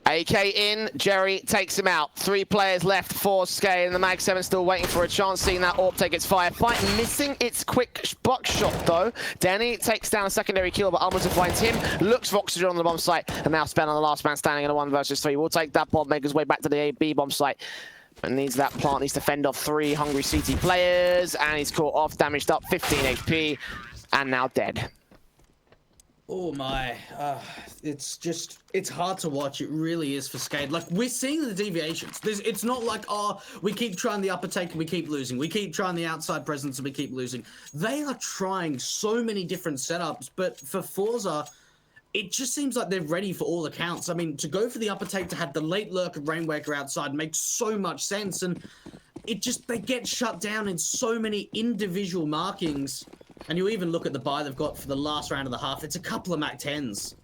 AK in, Jerry takes him out. 3 players left for SKADE, and the Mag 7 still waiting for a chance, seeing that Orb take its fire. Fight missing its quick buckshot, though. Denny takes down a secondary kill, but Almaza finds him, looks for Oxygen on the bomb site, and now Spell on the last man standing in a 1 versus 3. We'll take that bomb, make his way back to the AB bomb site. And needs that plant, needs to fend off 3 hungry CT players, and he's caught off, damaged up, 15 HP, and now dead. Oh my, it's hard to watch. It really is for SKADE. Like, we're seeing the deviations. It's not like, oh, we keep trying the upper take and we keep losing. We keep trying the outside presence and we keep losing. They are trying so many different setups, but for FORZE, it just seems like they're ready for all accounts. I mean, to go for the upper take, to have the late lurk of Rainwaker outside makes so much sense, and they get shut down in so many individual markings. And you even look at the buy they've got for the last round of the half, it's a couple of Mac 10s.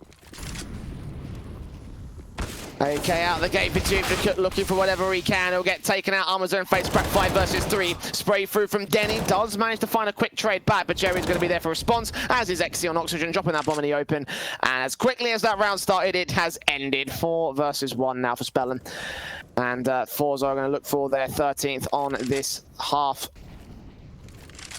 AK out the gate for Duplicate, looking for whatever he can. He'll get taken out. Amazon Face Crack 5 versus 3. Spray through from Denny. Does manage to find a quick trade back, but Jerry's going to be there for response, as is Exy on Oxygen, dropping that bomb in the open. And as quickly as that round started, it has ended. 4 versus 1 now for Spellin. And FORZE are going to look for their 13th on this half.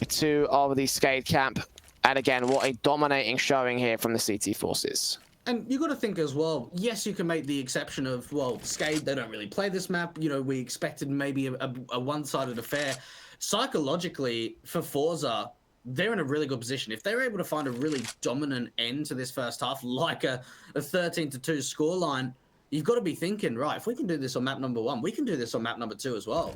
2 of the SKADE camp. And again, what a dominating showing here from the CT forces. And you got to think as well, yes, you can make the exception of, well, SKADE, they don't really play this map. You know, we expected maybe a one-sided affair. Psychologically, for FORZE, they're in a really good position. If they're able to find a really dominant end to this first half, like a 13-2 scoreline, you've got to be thinking, right, if we can do this on map number 1, we can do this on map number 2 as well.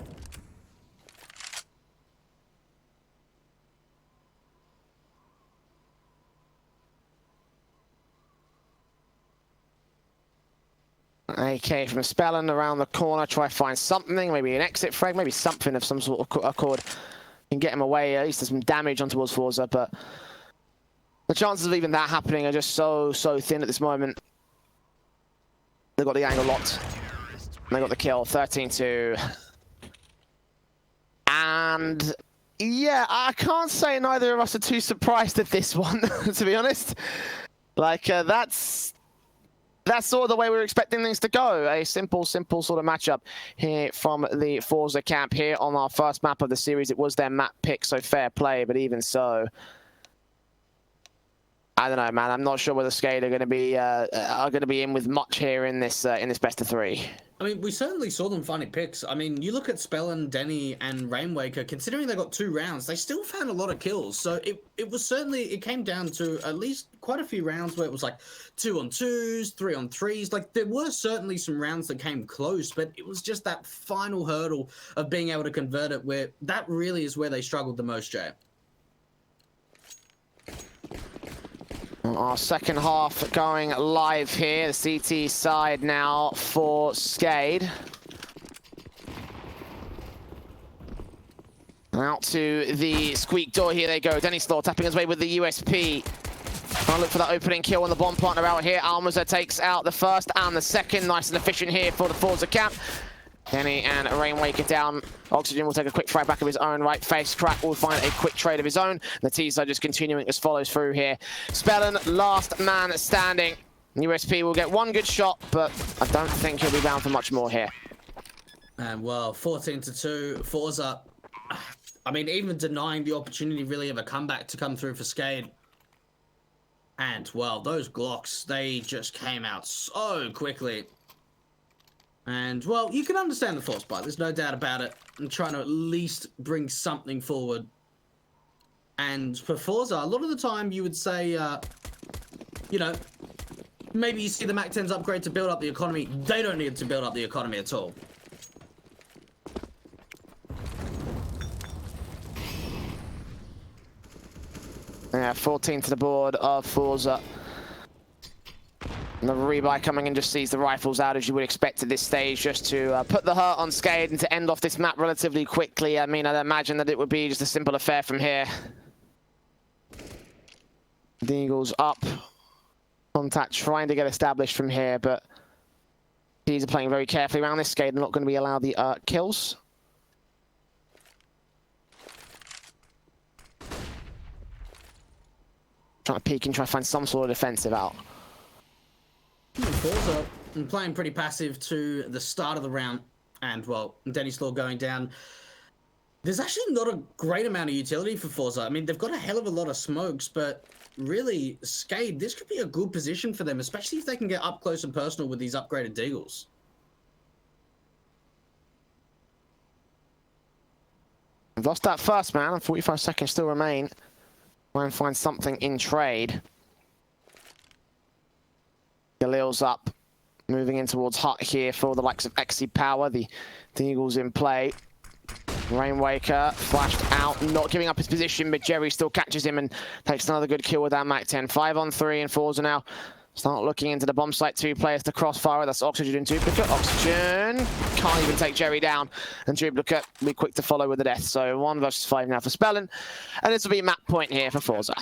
AK from Spellin around the corner, try to find something, maybe an exit frag, maybe something of some sort of accord. Can get him away, at least there's some damage on towards FORZE, but the chances of even that happening are just so thin at this moment. They've got the angle locked. They got the kill, 13-2. And yeah, I can't say neither of us are too surprised at this one, to be honest. Like, that's That's sort of the way we were expecting things to go. A simple sort of matchup here from the Forza camp here on our first map of the series. It was their map pick, so fair play, but even so, I don't know, man. I'm not sure whether SKADE are going to be in with much here in this best of three. I mean, we certainly saw them finding picks. I mean, you look at Spellin, Denny, and Rainwaker, considering they got 2 rounds, they still found a lot of kills. So it was certainly, it came down to at least quite a few rounds where it was like 2-on-2s, 3-on-3s. Like, there were certainly some rounds that came close, but it was just that final hurdle of being able to convert it where that really is where they struggled the most, Jay. Our second half going live here. The CT side now for SKADE. Out to the squeak door. Here they go. Denny Slaw tapping his way with the USP. Trying to look for that opening kill on the bomb partner out here. Almaza takes out the first and the second. Nice and efficient here for the Forza camp. Denny and Rainwaker down. Oxygen will take a quick fry back of his own. Right face crack will find a quick trade of his own. The T-side just continuing as follows through here. Spellin, last man standing. USP will get 1 good shot, but I don't think he'll be bound for much more here. And well, 14-2, Forza. I mean, even denying the opportunity really of a comeback to come through for SKADE. And well, those Glocks, they just came out so quickly. And, well, you can understand the force buy. There's no doubt about it. I'm trying to at least bring something forward. And for Forza, a lot of the time you would say, you know, maybe you see the Mac 10s upgrade to build up the economy. They don't need to build up the economy at all. Yeah, 14 to the board of Forza. And the rebuy coming in just sees the rifles out as you would expect at this stage, just to put the hurt on SKADE and to end off this map relatively quickly. I mean, I'd imagine that it would be just a simple affair from here. The Eagles up. Contact trying to get established from here, but these are playing very carefully around this. SKADE are not going to be allowed the kills. Trying to peek and try to find some sort of defensive out. Forza playing pretty passive to the start of the round, and well, Denny Slaw going down. There's actually not a great amount of utility for Forza. I mean, they've got a hell of a lot of smokes, but really, SKADE, this could be a good position for them, especially if they can get up close and personal with these upgraded Deagles. We've lost that first man, and 45 seconds still remain. Try and find something in trade. Galil's up, moving in towards Hut here for the likes of XC Power. The Eagles in play. Rainwaker flashed out, not giving up his position, but Jerry still catches him and takes another good kill with that Mac 10. 5-on-3 and Forza now. Start looking into the bomb site. 2 players to crossfire. That's Oxygen and Duplicate. Oxygen can't even take Jerry down. And Duplicate will be quick to follow with the death. So 1 versus 5 now for Spellin. And this will be map point here for Forza.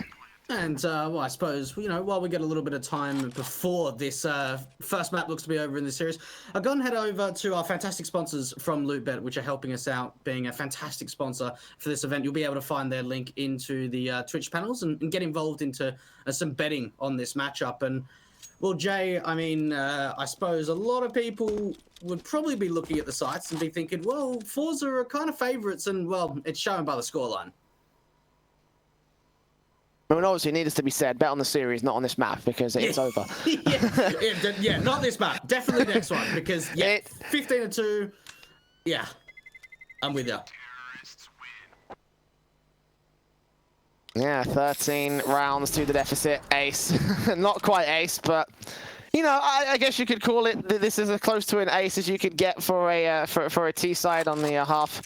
And, well, I suppose, you know, while we get a little bit of time before this first map looks to be over in this series, I'll go and head over to our fantastic sponsors from LootBet, which are helping us out, being a fantastic sponsor for this event. You'll be able to find their link into the Twitch panels and get involved into some betting on this matchup. And, well, Jay, I mean, I suppose a lot of people would probably be looking at the sites and be thinking, well, Forza are kind of favourites, and, well, it's shown by the scoreline. I mean, obviously, needless to be said, bet on the series, not on this map, because it's over. yeah, not this map. Definitely next one, because, yeah, 15-2, yeah, I'm with you. Yeah, 13 rounds to the deficit. Ace. Not quite ace, but, you know, I guess you could call it, this is as close to an ace as you could get for a T-side on the half.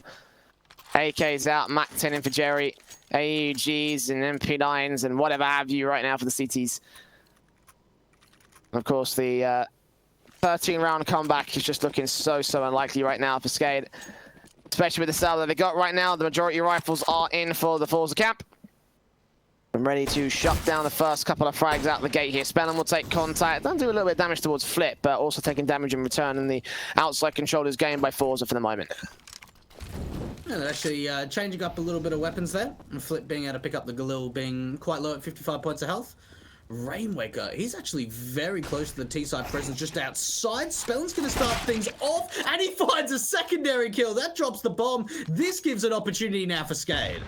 AK's out, Mac 10 in for Jerry. AUGs and MP9s and whatever have you right now for the CTs. Of course, the 13-round comeback is just looking so unlikely right now for SKADE. Especially with the style that they got right now. The majority of rifles are in for the Forza camp. I'm ready to shut down the first couple of frags out the gate here. Spellin will take contact. Don't do a little bit of damage towards Flip, but also taking damage in return. And the outside control is gained by Forza for the moment. Yeah, they're actually changing up a little bit of weapons there. And Flip being able to pick up the Galil being quite low at 55 points of health. Rainwaker, he's actually very close to the T-side presence, just outside. Spellin's going to start things off, and he finds a secondary kill. That drops the bomb. This gives an opportunity now for SKADE.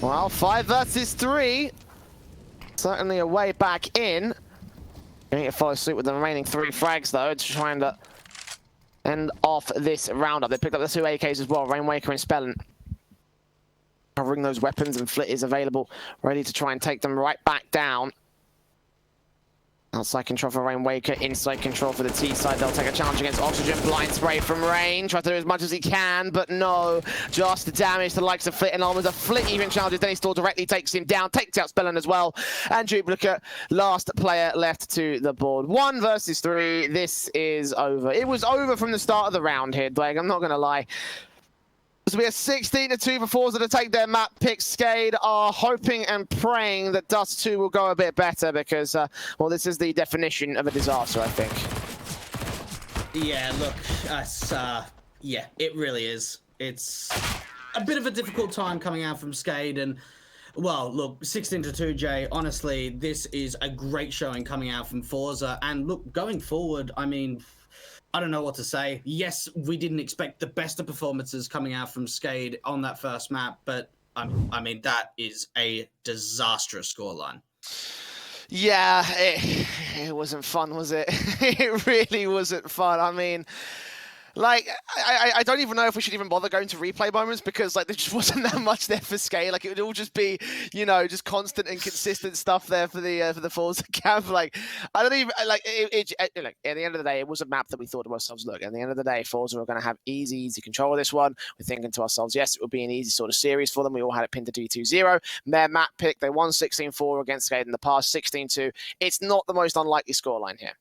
Well, 5 versus 3. Certainly a way back in. Going to follow suit with the remaining 3 frags, though, to try and end off this roundup. They picked up the 2 AKs as well, Rainwaker and Spellin. Covering those weapons, and Flit is available, ready to try and take them right back down. Outside control for Rainwaker, inside control for the T side. They'll take a challenge against Oxygen. Blind spray from Rain. Try to do as much as he can, but no. Just damage to the likes of Flit and almost a Flit even challenges. Then he still directly takes him down, takes out Spellin as well. And Duplicate, last player left to the board. 1 versus 3. This is over. It was over from the start of the round here, Blake. I'm not going to lie. So we are 16-2 for FORZE to take their map pick. SKADE are hoping and praying that Dust 2 will go a bit better because, well, this is the definition of a disaster, I think. Yeah, look, yeah, it really is. It's a bit of a difficult time coming out from SKADE, and, well, look, 16-2, Jay, honestly, this is a great showing coming out from FORZE, and look, going forward, I mean, I don't know what to say. Yes, we didn't expect the best of performances coming out from SKADE on that first map, but I mean, that is a disastrous scoreline. Yeah, it wasn't fun, was it? It really wasn't fun. I mean, like, I don't even know if we should even bother going to replay moments because, like, there just wasn't that much there for SKADE. Like, it would all just be, you know, just constant and consistent stuff there for the FORZE camp. Like, I don't even, like, like, at the end of the day, it was a map that we thought to ourselves, look, at the end of the day, FORZE were going to have easy control of this one. We're thinking to ourselves, yes, it would be an easy sort of series for them. We all had it pinned to D2-0. Their map pick, they won 16-4 against SKADE in the past, 16-2. It's not the most unlikely scoreline here.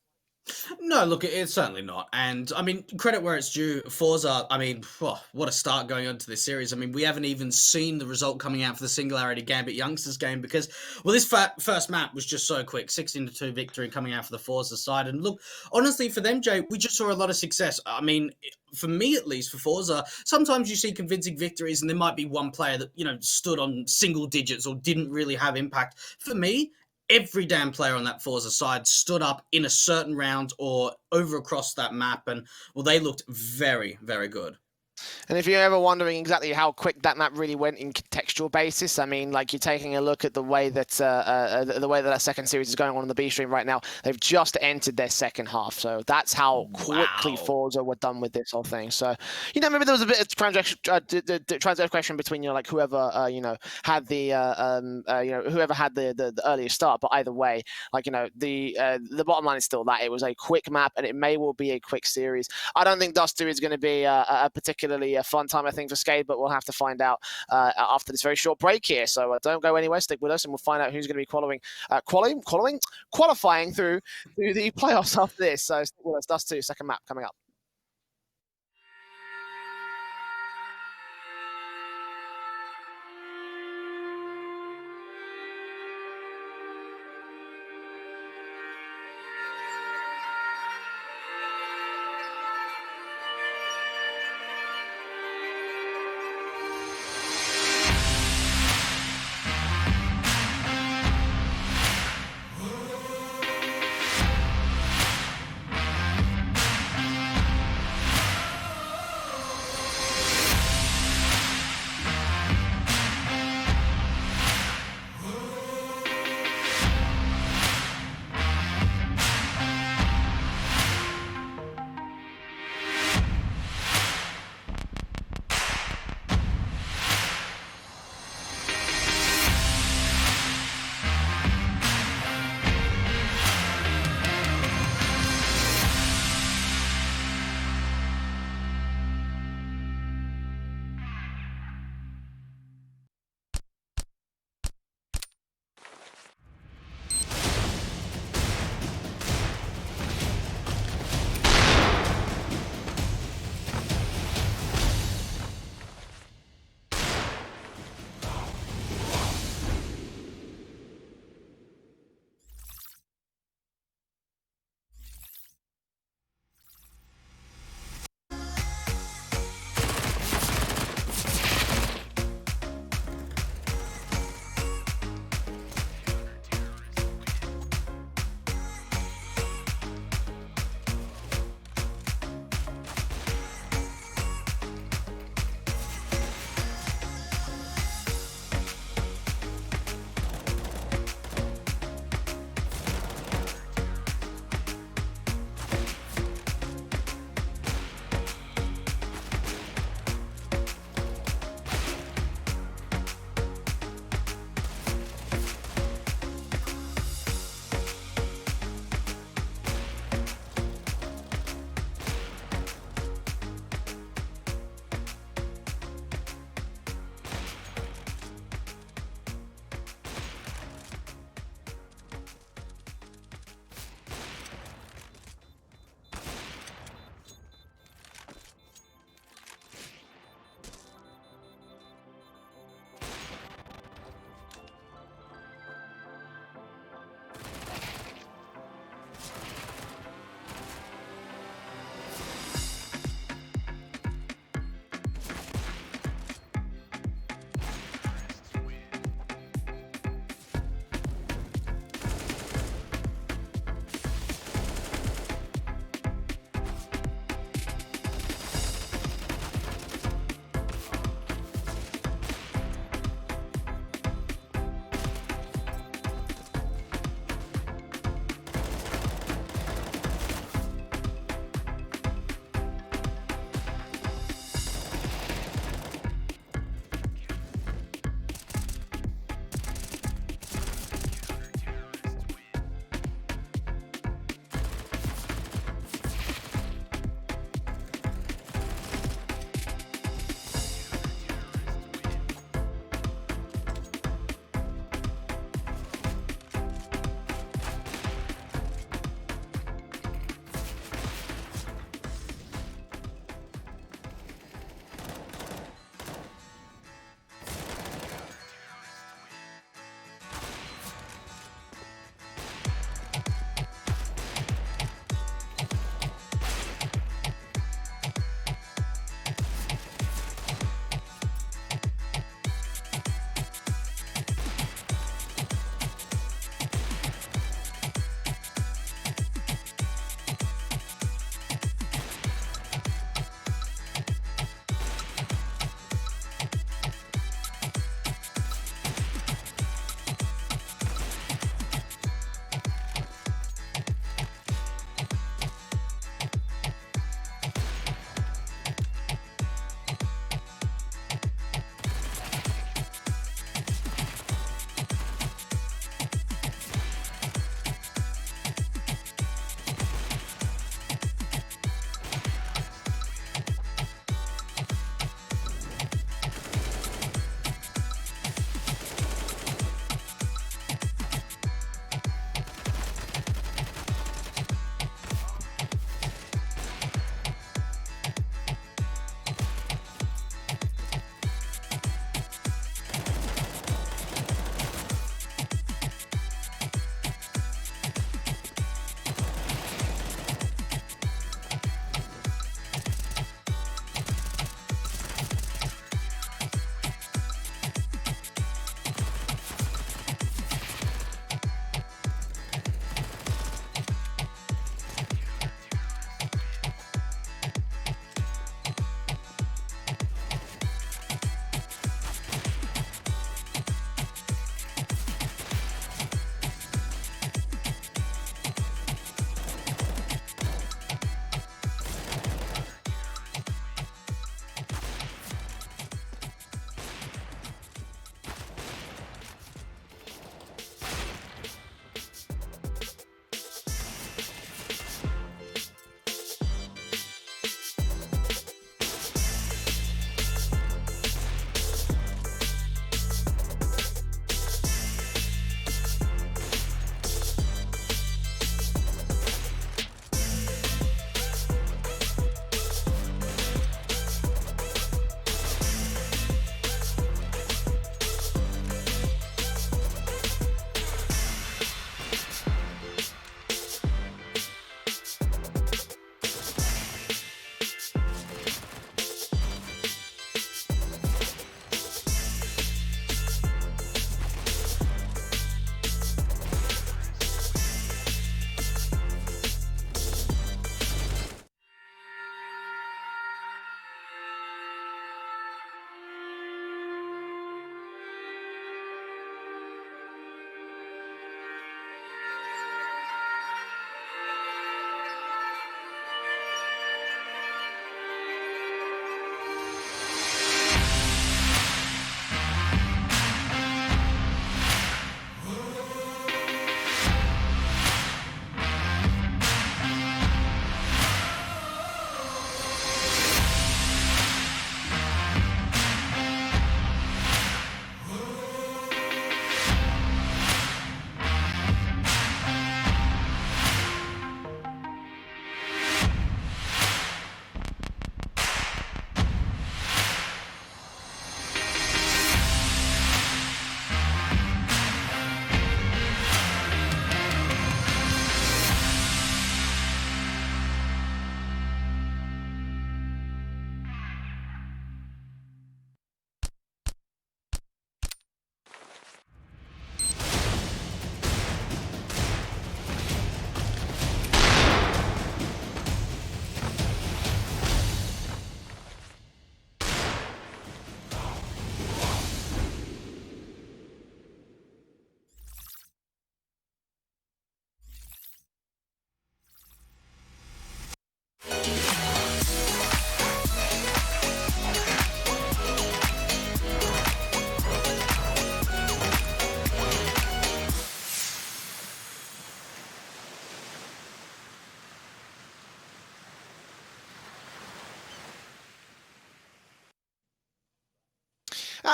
No, look, it's certainly not. And, I mean, credit where it's due. FORZE, I mean, what a start going on to this series. I mean, we haven't even seen the result coming out for the Singularity Gambit Youngsters game because, well, this first map was just so quick. 16-2 victory coming out for the FORZE side. And look, honestly, for them, Jay, we just saw a lot of success. I mean, for me at least, for FORZE, sometimes you see convincing victories and there might be one player that, you know, stood on single digits or didn't really have impact. For me, every damn player on that FORZE side stood up in a certain round or over across that map, and, well, they looked very, very good. And if you're ever wondering exactly how quick that map really went in contextual basis, I mean, like, you're taking a look at the way that that second series is going on the B stream right now. They've just entered their second half, so that's how quickly FORZE were done with this whole thing. So, you know, maybe there was a bit of transaction between, you know, like whoever you know, had the whoever had the earliest start. But either way, like, you know, the bottom line is still that it was a quick map, and it may well be a quick series. I don't think Dust 2 is going to be a particularly a fun time, I think, for SKADE, but we'll have to find out after this very short break here. So don't go anywhere, stick with us, and we'll find out who's going to be qualifying through the playoffs after this. So stick with us. Dust 2, second map coming up.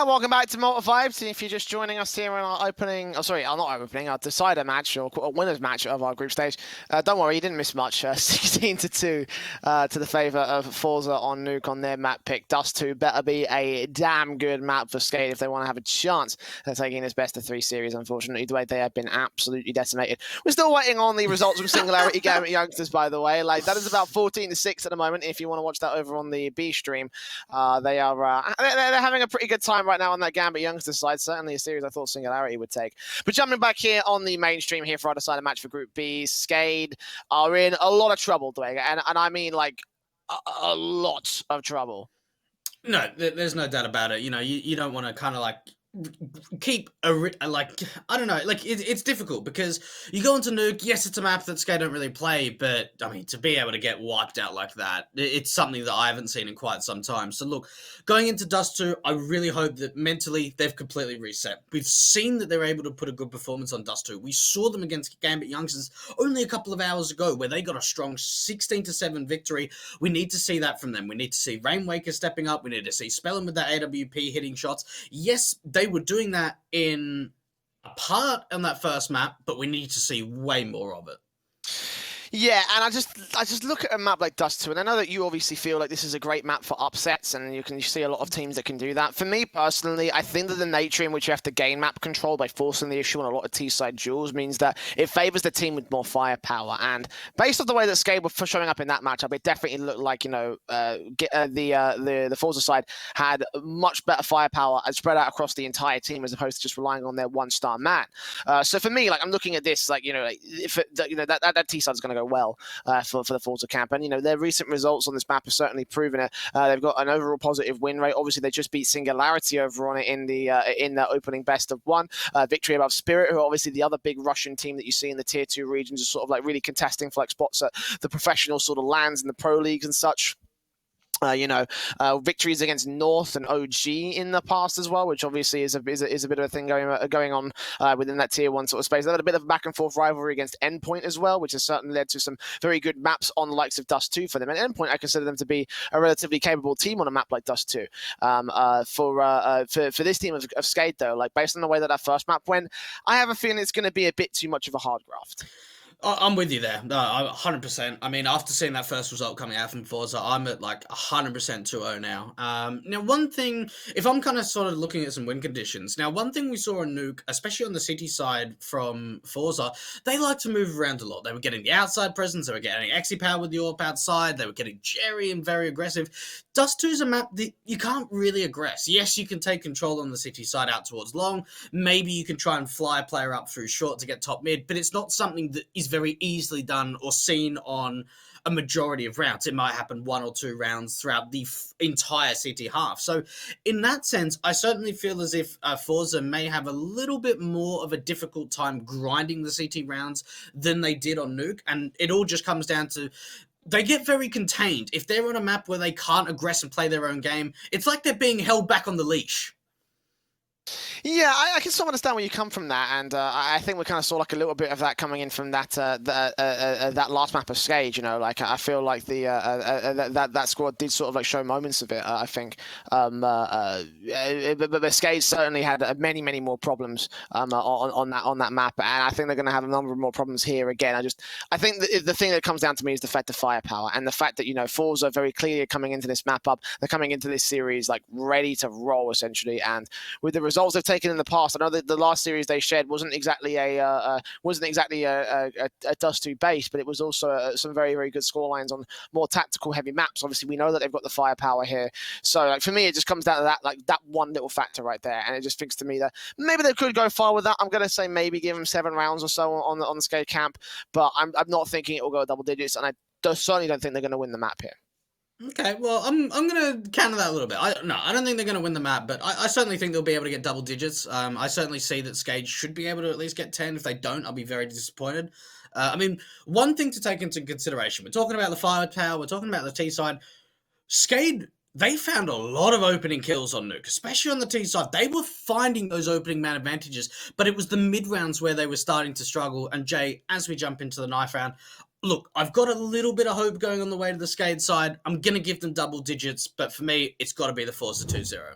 Hi, welcome back to Malta Vibes. If you're just joining us here on our opening, not opening, our decider match or winners match of our group stage, don't worry, you didn't miss much. 16 to 2 to the favour of FORZE on Nuke on their map pick. Dust 2 better be a damn good map for SKADE if they want to have a chance of taking this best of 3 series. Unfortunately, the way they have been absolutely decimated. We're still waiting on the results from Singularity Gamut Youngsters, by the way. Like, that is about 14 to 6 at the moment. If you want to watch that over on the B stream, they're having a pretty good time right now on that Gambit Youngsters side. Certainly a series I thought Singularity would take. But jumping back here on the mainstream here for our decided match for Group B, SKADE are in a lot of trouble, Dwayne, and I mean like a lot of trouble. No, there's no doubt about it. You know, you don't want to kind of like keep like I don't know, like it's difficult because you go into Nuke. Yes, it's a map that SKADE don't really play, but I mean to be able to get wiped out like that, it's something that I haven't seen in quite some time. So look, going into Dust 2, I really hope that mentally they've completely reset. We've seen that they're able to put a good performance on Dust 2. We saw them against Gambit Youngsters only a couple of hours ago where they got a strong 16-7 victory. We need to see that from them. We need to see Rainwaker stepping up. We need to see Spellin with that AWP hitting shots. Yes, they were doing that in a part on that first map, but we need to see way more of it. Yeah, and I just look at a map like Dust 2, and I know that you obviously feel like this is a great map for upsets, and you see a lot of teams that can do that. For me personally, I think that the nature in which you have to gain map control by forcing the issue on a lot of T-side duels means that it favors the team with more firepower. And based off the way that SKADE were showing up in that matchup, it definitely looked like the FORZE side had much better firepower and spread out across the entire team as opposed to just relying on their one-star man. So for me, like I'm looking at this, like that T-side is going to go well for the FORZE camp, and their recent results on this map have certainly proven it. They've got an overall positive win rate. Obviously, they just beat Singularity over on it in the opening best of 1 victory above Spirit, who are obviously the other big Russian team that you see in the tier 2 regions, are sort of like really contesting for like spots at the professional sort of lands and the pro leagues and such. Victories against North and OG in the past as well, which obviously is a bit of a thing going on within that tier 1 sort of space. They had a bit of a back and forth rivalry against Endpoint as well, which has certainly led to some very good maps on the likes of Dust 2 for them. And Endpoint, I consider them to be a relatively capable team on a map like Dust 2. For this team of SKADE though, like based on the way that our first map went, I have a feeling it's going to be a bit too much of a hard graft. I'm with you there. No, 100%. I mean, after seeing that first result coming out from FORZE, I'm at like 100% 2-0 now. Now, one thing, if I'm kind of sort of looking at some win conditions, now, one thing we saw on Nuke, especially on the city side from FORZE, they like to move around a lot. They were getting the outside presence, they were getting Exi-Power with the AWP outside, they were getting Jerry and very aggressive. Dust 2 is a map that you can't really aggress. Yes, you can take control on the city side out towards long. Maybe you can try and fly a player up through short to get top mid, but it's not something that is very easily done or seen on a majority of rounds. It might happen 1 or 2 rounds throughout the entire city half. So in that sense, I certainly feel as if FORZE may have a little bit more of a difficult time grinding the CT rounds than they did on Nuke. And it all just comes down to they get very contained. If they're on a map where they can't aggress and play their own game, it's like they're being held back on the leash. Yeah, I can sort of understand where you come from that, and I think we kind of saw like a little bit of that coming in from that that last map of SKADE. Like I feel like the that squad did sort of like show moments of it. I think, but SKADE certainly had many more problems on that map, and I think they're going to have a number of more problems here again. I think the thing that comes down to me is the fact of firepower and the fact that FORZE are very clearly coming into this map up. They're coming into this series like ready to roll essentially, and with the results they've taken in the past, I know that the last series they shared wasn't exactly a Dust 2 base, but it was also some very good scorelines on more tactical heavy maps. Obviously, we know that they've got the firepower here. So, like for me, it just comes down to that one little factor right there, and it just thinks to me that maybe they could go far with that. I'm going to say maybe give them 7 rounds or so on the SKADE camp, but I'm not thinking it will go double digits, and I certainly don't think they're going to win the map here. Okay, well, I'm going to counter that a little bit. I don't think they're going to win the map, but I certainly think they'll be able to get double digits. I certainly see that SKADE should be able to at least get 10. If they don't, I'll be very disappointed. I mean, one thing to take into consideration, we're talking about the firepower, we're talking about the T side. SKADE, they found a lot of opening kills on Nuke, especially on the T side. They were finding those opening man advantages, but it was the mid rounds where they were starting to struggle. And Jay, as we jump into the knife round, look, I've got a little bit of hope going on the way to the SKADE side. I'm going to give them double digits, but for me, it's got to be the FORZE 2-0.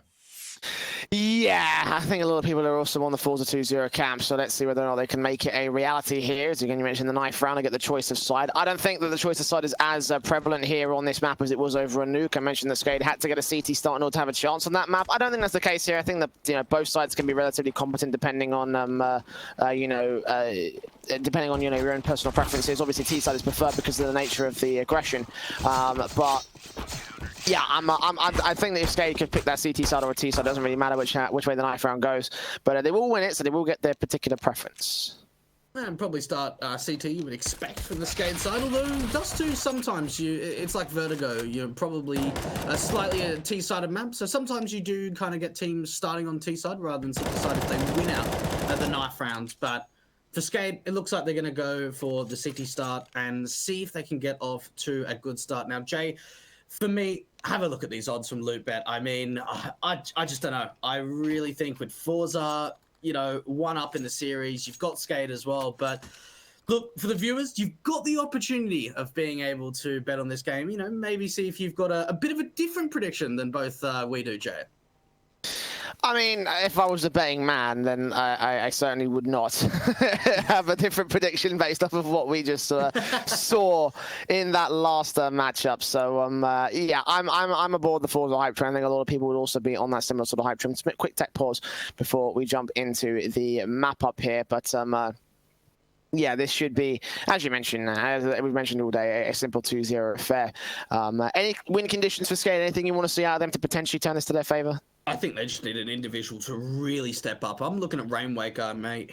Yeah, I think a lot of people are also on the FORZE 2-0 camp, so let's see whether or not they can make it a reality here. As again, you mentioned the knife round, I get the choice of side. I don't think that the choice of side is as prevalent here on this map as it was over a nuke. I mentioned that SKADE had to get a CT start in order to have a chance on that map. I don't think that's the case here. I think that both sides can be relatively competent depending on depending on your own personal preferences. Obviously, T side is preferred because of the nature of the aggression, but. Yeah, I think that if SKADE could pick that CT side or a T side, it doesn't really matter which way the knife round goes. But they will win it, so they will get their particular preference. And probably start CT, you would expect from the SKADE side, although Dust 2 sometimes it's like Vertigo, you're probably slightly a T-sided map, so sometimes you do kind of get teams starting on T-side rather than CT side if they win out the knife rounds. But for SKADE, it looks like they're going to go for the CT start and see if they can get off to a good start. Now, Jay, for me, have a look at these odds from LootBet. I mean, I just don't know. I really think with FORZE, one up in the series, you've got SKADE as well. But look, for the viewers, you've got the opportunity of being able to bet on this game. Maybe see if you've got a bit of a different prediction than both we do, Jay. I mean, if I was a betting man, then I certainly would not have a different prediction based off of what we just saw in that last matchup. So yeah, I'm aboard the FORZE hype train. I think a lot of people would also be on that similar sort of hype train. Quick tech pause before we jump into the map up here, but yeah, this should be, as you mentioned, as we've mentioned all day, a simple 2-0 affair. Any win conditions for SKADE? Anything you want to see out of them to potentially turn this to their favor? I think they just need an individual to really step up. I'm looking at Rainwaker, mate.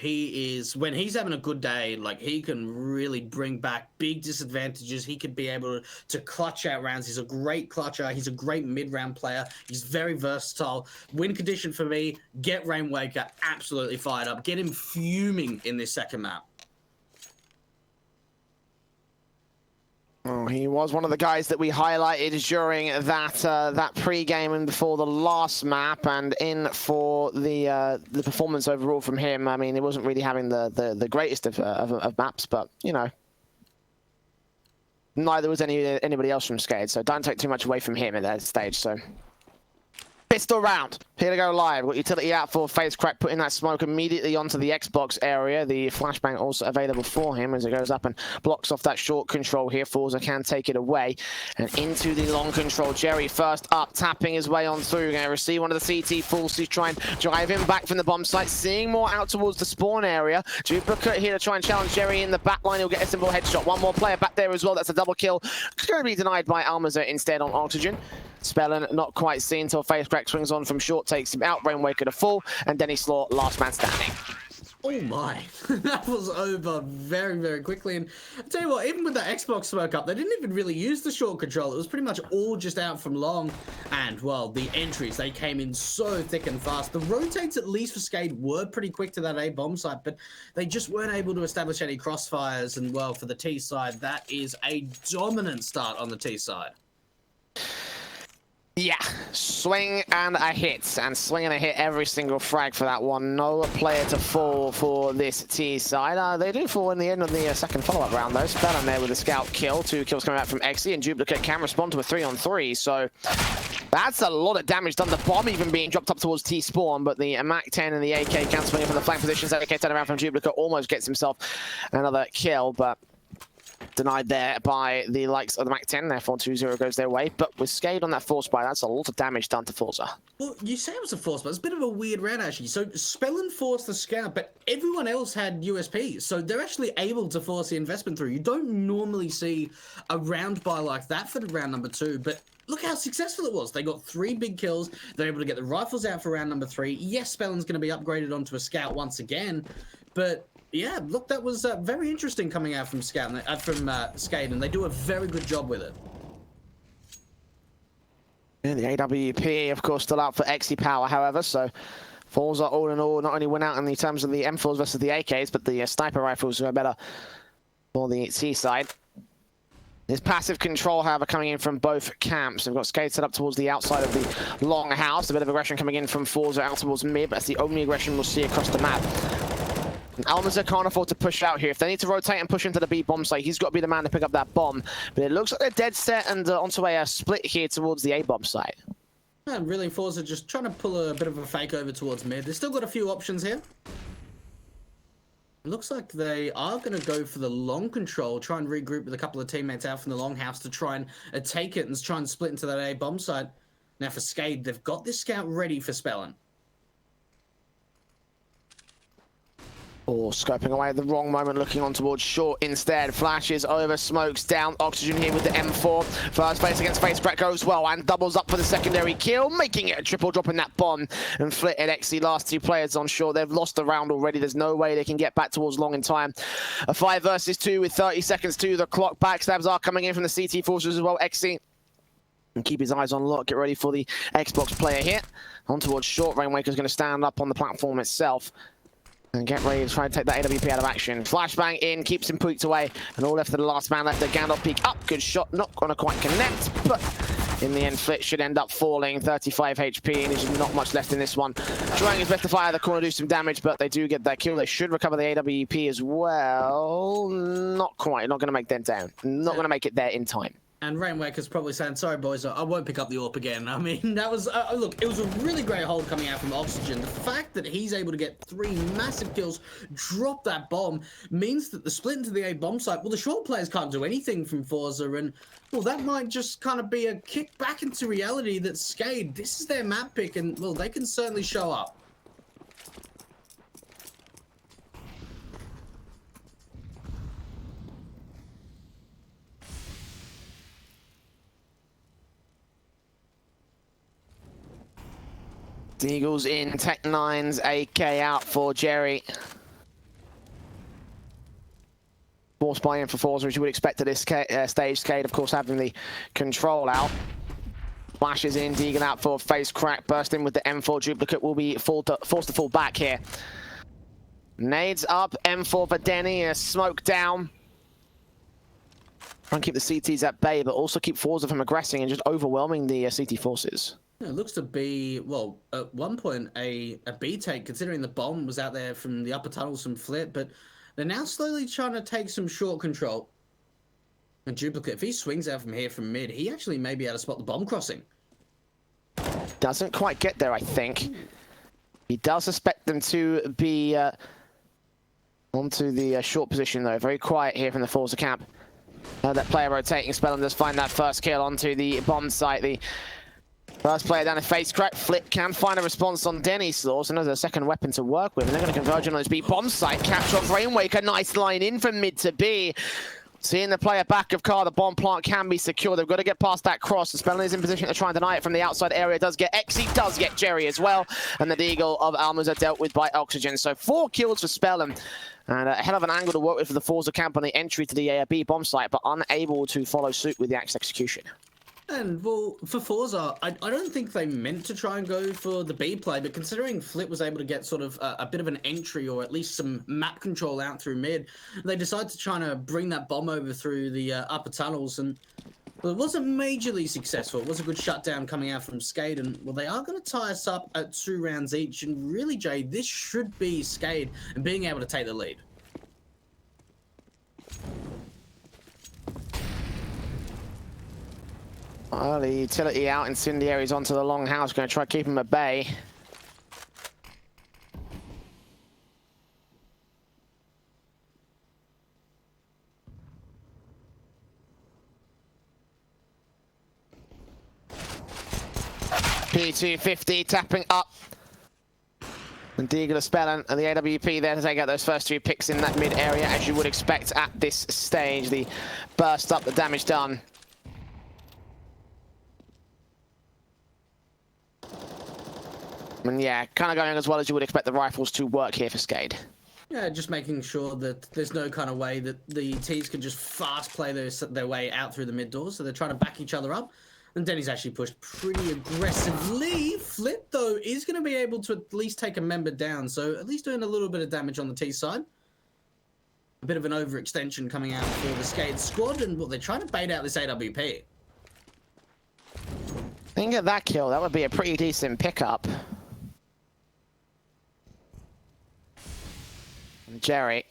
When he's having a good day, like, he can really bring back big disadvantages. He could be able to clutch out rounds. He's a great clutcher. He's a great mid-round player. He's very versatile. Win condition for me, get Rainwaker absolutely fired up. Get him fuming in this second map. Oh, he was one of the guys that we highlighted during that pre-game and before the last map, and in for the performance overall from him. I mean, he wasn't really having the greatest of maps, but neither was anybody else from SKADE. So don't take too much away from him at that stage. So. Pistol round. Here to go live. Got utility out for Face Crack, putting that smoke immediately onto the Xbox area. The flashbang also available for him as it goes up and blocks off that short control here. FORZE can take it away. And into the long control. Jerry first up, tapping his way on through. Going to receive one of the CT fools to try and drive him back from the bomb site. Seeing more out towards the spawn area. Duplicate here to try and challenge Jerry in the back line. He'll get a simple headshot. One more player back there as well. That's a double kill. It's going to be denied by Almaza instead on Oxygen. Spellin not quite seen until Face Crack swings on from short, takes him out. Rainwaker to full, and Denny Slaw, last man standing. Oh my, that was over very, very quickly. And I'll tell you what, even with that Xbox smoke up, they didn't even really use the short control. It was pretty much all just out from long. And, well, the entries, they came in so thick and fast. The rotates, at least for SKADE, were pretty quick to that A bomb site, but they just weren't able to establish any crossfires. And, well, for the T side, that is a dominant start on the T side. Yeah, swing and a hit, and swing and a hit every single frag for that one. No player to fall for this T side. They do fall in the end of the second follow-up round, though. Spellin there with a scout kill. 2 kills coming out from Exy, and Duplicate can respond to a 3-on-3, so that's a lot of damage done. The bomb even being dropped up towards T-spawn, but the MAC-10 and the AK cancelling from the flank positions. AK turn around from Duplicate, almost gets himself another kill, but denied there by the likes of the MAC-10, therefore 2-0 goes their way. But with SKADE on that force buy, that's a lot of damage done to FORZE. Well, you say it was a force buy. It's a bit of a weird round, actually. So Spellin forced the scout, but everyone else had USPs. So they're actually able to force the investment through. You don't normally see a round buy like that for the round number 2, but look how successful it was. They got 3 big kills. They're able to get the rifles out for round number 3. Yes, Spellin's going to be upgraded onto a scout once again, but yeah, look, that was very interesting coming out from SKADE, and they do a very good job with it. Yeah, the AWP, of course, still out for Exy Power, however, so FORZE all in all not only went out in the terms of the M4s versus the AKs, but the sniper rifles were better for the T side. There's passive control, however, coming in from both camps. We've got SKADE set up towards the outside of the long house. A bit of aggression coming in from FORZE out towards mid, but that's the only aggression we'll see across the map. Almaza can't afford to push out here. If they need to rotate and push into the B bomb site, he's got to be the man to pick up that bomb. But it looks like they're dead set and onto a split here towards the A bomb site. And really, FORZE are just trying to pull a bit of a fake over towards mid. They've still got a few options here. It looks like they are going to go for the long control, try and regroup with a couple of teammates out from the longhouse to try and take it and try and split into that A bomb site. Now for SKADE, they've got this scout ready for Spellin. Or scoping away at the wrong moment, looking on towards short instead. Flashes over, smokes down. Oxygen here with the M4. First face against face crack goes well and doubles up for the secondary kill, making it a triple, dropping that bomb. And Flit and XC, last two players on short. They've lost the round already. There's no way they can get back towards long in time. A 5 versus 2 with 30 seconds to the clock. Backstabs are coming in from the CT forces as well. XC. And keep his eyes on lock. Get ready for the Xbox player here. On towards short. Rainwaker's going to stand up on the platform itself. And get ready to try and take that AWP out of action. Flashbang in, keeps him peeked away. And all left to the last man left. The Gandalf peek up. Good shot. Not going to quite connect. But in the end, Flit should end up falling. 35 HP. And there's just not much left in this one. Trying his best to fire the corner, do some damage. But they do get that kill. They should recover the AWP as well. Not quite. Not going to make that down. Not going to make it there in time. And Rainwaker's probably saying, sorry, boys, I won't pick up the AWP again. I mean, that was... look, it was a really great hold coming out from Oxygen. The fact that he's able to get 3 massive kills, drop that bomb, means that the split into the A bomb site, well, the short players can't do anything from FORZE, and, well, that might just kind of be a kick back into reality that SKADE, this is their map pick, and, well, they can certainly show up. Eagles in, Tech9's AK out for Jerry. Force buy-in for FORZE, which you would expect at this stage. SKADE, of course, having the control out. Flashes in, Deegan out for face crack. Burst in with the M4 duplicate will be forced to fall back here. Nades up, M4 for Denny, a smoke down. Try and keep the CTs at bay, but also keep FORZE from aggressing and just overwhelming the CT forces. It looks to be, well, at one point a B take, considering the bomb was out there from the upper tunnels from Flit, but they're now slowly trying to take some short control. And Duplicate, if he swings out from here from mid, he actually may be able to spot the bomb crossing. Doesn't quite get there, I think. He does suspect them to be onto the short position, though. Very quiet here from the FORZE camp. That player rotating, Spellin does find that first kill onto the bomb site. The first player down a face crack. Flit can find a response on Denny's source. Another second weapon to work with. And they're going to converge on this B bomb site. Capture of Rainwaker. Nice line in from mid to B. Seeing the player back of car, the bomb plant can be secure. They've got to get past that cross. The Spellin is in position to try and deny it from the outside area. Does get XE, does get Jerry as well. And the Deagle of Almas are dealt with by Oxygen. So 4 kills for Spellin. And a hell of an angle to work with for the FORZE camp on the entry to the B bomb site, but unable to follow suit with the axe execution. And, well, for FORZE, I don't think they meant to try and go for the B play, but considering Flit was able to get sort of a bit of an entry or at least some map control out through mid, they decided to try and bring that bomb over through the upper tunnels, and well, it wasn't majorly successful. It was a good shutdown coming out from SKADE, and, well, they are going to tie us up at 2 rounds each, and really, Jay, this should be SKADE and being able to take the lead. Well, the utility out, Incendiary's onto the long house, going to try to keep him at bay. P250 tapping up. And Deagle of Spellin and the AWP there to take out those first 2 picks in that mid area, as you would expect at this stage. The burst up, the damage done. And yeah, kind of going as well as you would expect the rifles to work here for SKADE. Yeah, just making sure that there's no kind of way that the T's can just fast play their way out through the mid doors. So they're trying to back each other up. And Denny's actually pushed pretty aggressively. Flit, though, is going to be able to at least take a member down. So at least doing a little bit of damage on the T side. A bit of an overextension coming out for the SKADE squad. And, well, they're trying to bait out this AWP. Think of that kill. That would be a pretty decent pickup. Jerry,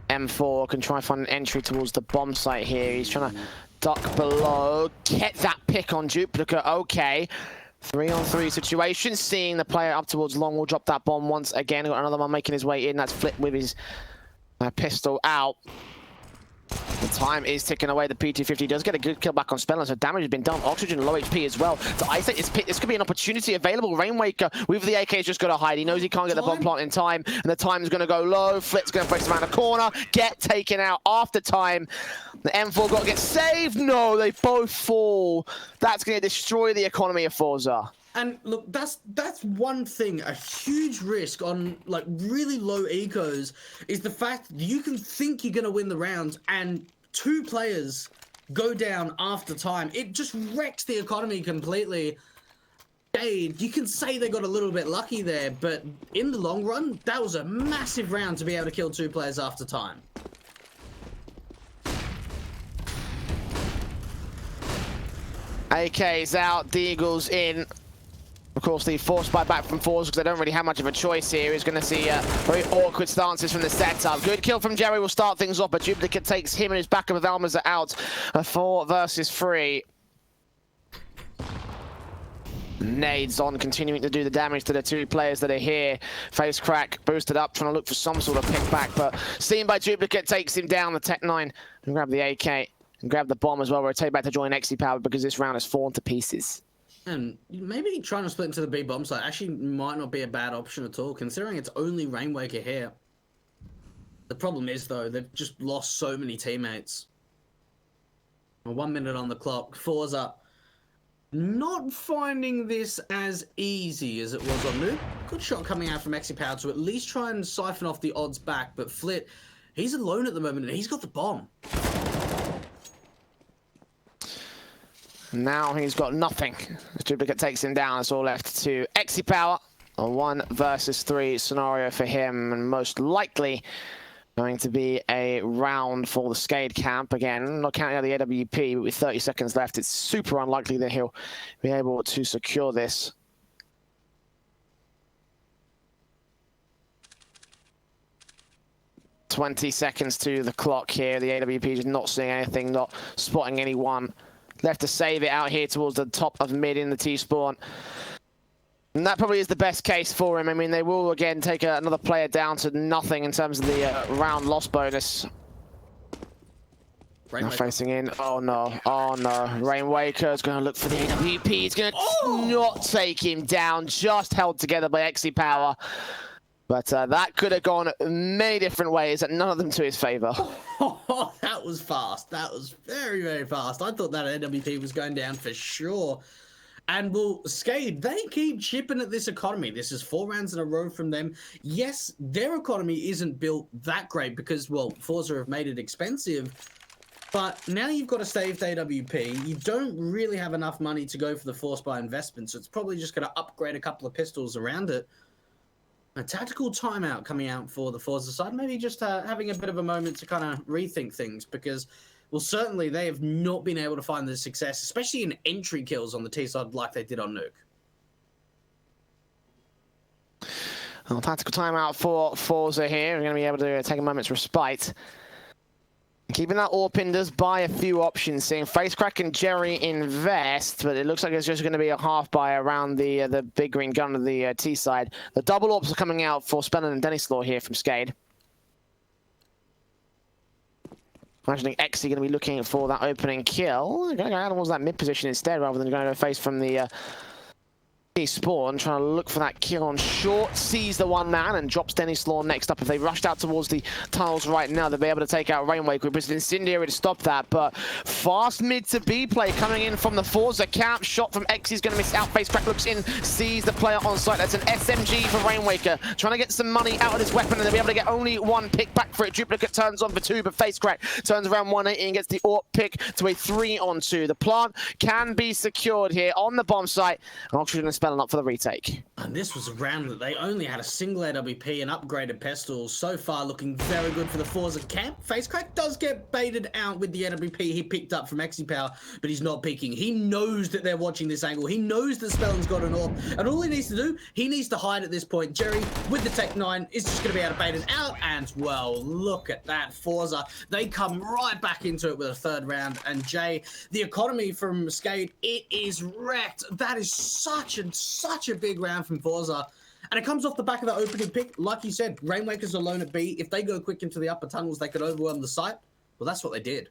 M4 can try and find an entry towards the bomb site here. He's trying to duck below, get that pick on Duplicate, okay. 3-on-3 situation, seeing the player up towards long will drop that bomb once again. Got another one making his way in. That's Flip with his pistol out. The time is ticking away. The P250 does get a good kill back on Spellin, so damage has been done. Oxygen, low HP as well. So I say this could be an opportunity available. Rainwaker with the AK's just got to hide. He knows he can't get the bomb plant in time, and the time's going to go low. Flip's going to face around the corner, get taken out after time. The M4 got to get saved. No, they both fall. That's going to destroy the economy of Forza. And look, that's one thing, a huge risk on like really low ecos is the fact that you can think you're gonna win the round and 2 players go down after time. It just wrecks the economy completely. SKADE, you can say they got a little bit lucky there, but in the long run, that was a massive round to be able to kill 2 players after time. AK's out, Deagle's in. Of course, the force buy back from FORZE, because they don't really have much of a choice here. He's going to see very awkward stances from the setup. Good kill from Jerry will start things off, but Duplicate takes him and his backup with Almaz out. 4 versus 3. Nades on, continuing to do the damage to the 2 players that are here. Face crack, boosted up, trying to look for some sort of pickback, but seen by Duplicate takes him down. The Tech 9 and grab the AK and grab the bomb as well. Rotate back to join XE Power because this round is fallen to pieces. And maybe trying to split into the B bomb site actually might not be a bad option at all, considering it's only Rainwaker here. The problem is, though, they've just lost so many teammates. 1 minute on the clock. Forza not finding this as easy as it was on Noob. Good shot coming out from XE Power to at least try and siphon off the odds back, but Flit, he's alone at the moment and he's got the bomb. Now he's got nothing. Duplicate takes him down. It's all left to XE Power. A 1 versus 3 scenario for him, and most likely going to be a round for the SKADE camp. Again, not counting out the AWP, but with 30 seconds left, it's super unlikely that he'll be able to secure this. "20 seconds to the clock here. The AWP is not seeing anything, not spotting anyone. Left to save it out here towards the top of mid in the T-spawn. And that probably is the best case for him. I mean, they will again take another player down to nothing in terms of the round loss bonus. Now facing in. Oh no. Oh no. Rainwaker's going to look for the AWP. He's going to not take him down. Just held together by XE Power. But that could have gone many different ways, and none of them to his favor. Oh, that was fast. That was very, very fast. I thought that AWP was going down for sure. And well, SKADE, they keep chipping at this economy. This is 4 rounds in a row from them. Yes, their economy isn't built that great because, well, Forza have made it expensive. But now you've got a saved AWP. You don't really have enough money to go for the force buy investment, so it's probably just going to upgrade a couple of pistols around it. A tactical timeout coming out for the Forza side. Maybe just having a bit of a moment to kind of rethink things because, well, certainly they have not been able to find the success, especially in entry kills on the T side like they did on Nuke. Well, tactical timeout for Forza here. We're going to be able to take a moment's respite. Keeping that AWP does buy a few options, seeing Facecrack and Jerry invest, but it looks like it's just going to be a half buy around the big green gun of the T side. The double AWPs are coming out for Spellin and Dennislaw here from SKADE. Imagining XE going to be looking for that opening kill. Going to go out towards that mid position instead, rather than going to face from the spawn, trying to look for that kill on short, sees the 1 man and drops Dennislaw next up. If they rushed out towards the tunnels right now, they'll be able to take out Rainwaker. It's Incendiary to stop that, but fast mid to B play coming in from the Forza camp. Shot from X is going to miss out. Facecrack looks in, sees the player on site. That's an SMG for Rainwaker, trying to get some money out of his weapon, and they'll be able to get only 1 pick back for it. Duplicate turns on for 2, but Facecrack turns around 180 and gets the AWP pick to a 3-on-2. The plant can be secured here on the bomb site. And Oxygen and Spellen up for the retake. And this was a round that they only had a single AWP and upgraded pistols. So far, looking very good for the FORZE camp. FaceCrack does get baited out with the AWP he picked up from XPower, but he's not peeking. He knows that they're watching this angle. He knows that Spellen's got an AWP, and all he needs to do, he needs to hide at this point. Jerry, with the Tech 9, is just going to be able to bait it out, and, well, look at that. FORZE, they come right back into it with a third round, and Jay, the economy from SKADE, it is wrecked. That is such a big round from FORZE. And it comes off the back of the opening pick. Like you said, Rainwaker's alone at B. If they go quick into the upper tunnels, they could overwhelm the site. Well, that's what they did.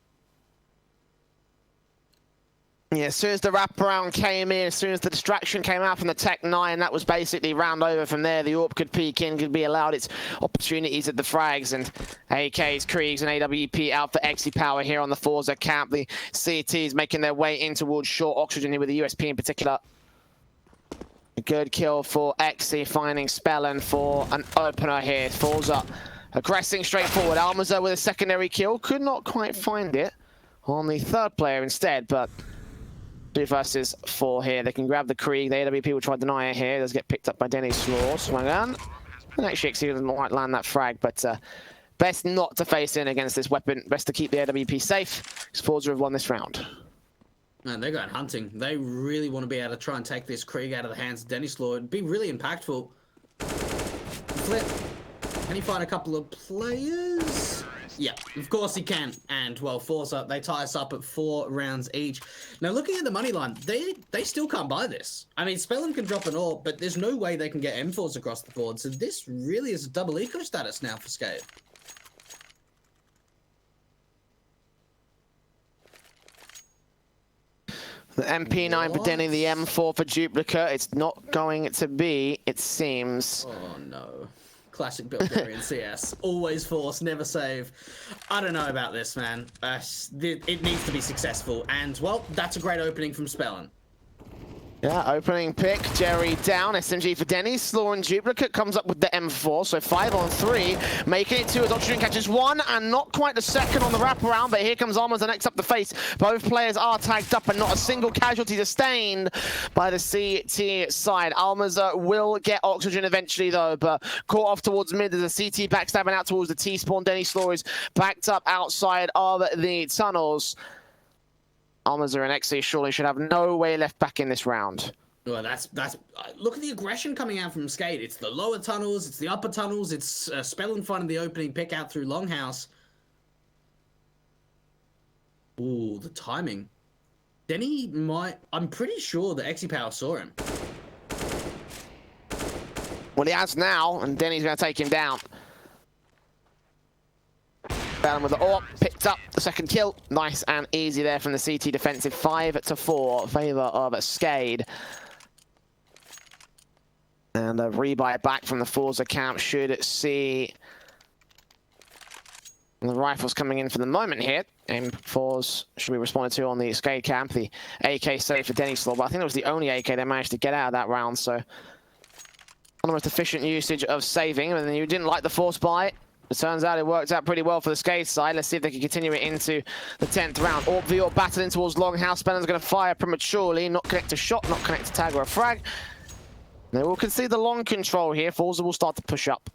Yeah, as soon as the wraparound came in, as soon as the distraction came out from the Tech 9, that was basically round over from there. The AWP could peek in, could be allowed its opportunities at the frags, and AKs, Kriegs, and AWP out for XPower here on the FORZE camp. The CTs making their way in towards short oxygen here with the USP in particular. A good kill for Xe, finding Spellen for an opener here. FORZE aggressing straight forward. Almaza with a secondary kill. Could not quite find it on the third player instead, but 2 versus 4 here. They can grab the Krieg. The AWP will try to deny it here. Does get picked up by Denny Slaw. Swung on. And actually, Xe doesn't quite land that frag, but best not to face in against this weapon. Best to keep the AWP safe, because FORZE have won this round. Man, they're going hunting. They really want to be able to try and take this Krieg out of the hands of Denny Slaw. It'd be really impactful. Flip. Can he find a couple of players? Yeah, of course he can. And, well, FORZE, they tie us up at 4 rounds each. Now, looking at the money line, they still can't buy this. I mean, Spellen can drop an AWP, but there's no way they can get M4s across the board. So this really is a double eco status now for SKADE. The MP9 for Denny, the M4 for Duplicate. It's not going to be, it seems. Oh, no. Classic build theory in CS. Always force, never save. I don't know about this, man. It needs to be successful. And, well, that's a great opening from Spellen. Yeah, opening pick, Jerry down, SMG for Denny, Slaw and Duplicate comes up with the M4, so 5 on 3, making it 2 as Oxygen catches 1, and not quite the second on the wraparound, but here comes Almaza next up the face. Both players are tagged up, and not a single casualty sustained by the CT side. Almaza will get Oxygen eventually, though, but caught off towards mid. There's a CT backstabbing out towards the T-spawn. Denny Slaw is backed up outside of the tunnels. Almaza and Xe surely should have no way left back in this round. Well, that's look at the aggression coming out from SKADE. It's the lower tunnels, it's the upper tunnels, it's Spellen finding the opening pick out through Longhouse. Ooh, the timing. Denny might... I'm pretty sure that XPower saw him. Well, he has now, and Denny's going to take him down. Spellen with the AWP, picked up the second kill. Nice and easy there from the CT defensive. 5-4, favour of SKADE. And a rebuy back from the FORZE account should see the rifles coming in for the moment here. And FORZE should be responded to on the SKADE camp. The AK saved for Denny Slaw, but I think that was the only AK they managed to get out of that round. So, one of the most efficient usage of saving. And then you didn't like the force buy. It turns out it worked out pretty well for the SKADE side. Let's see if they can continue it into the 10th round. AWP v AWP battling towards Longhouse. Spellen's going to fire prematurely. Not connect a shot, not connect a tag or a frag. They will concede the long control here. FORZE will start to push up.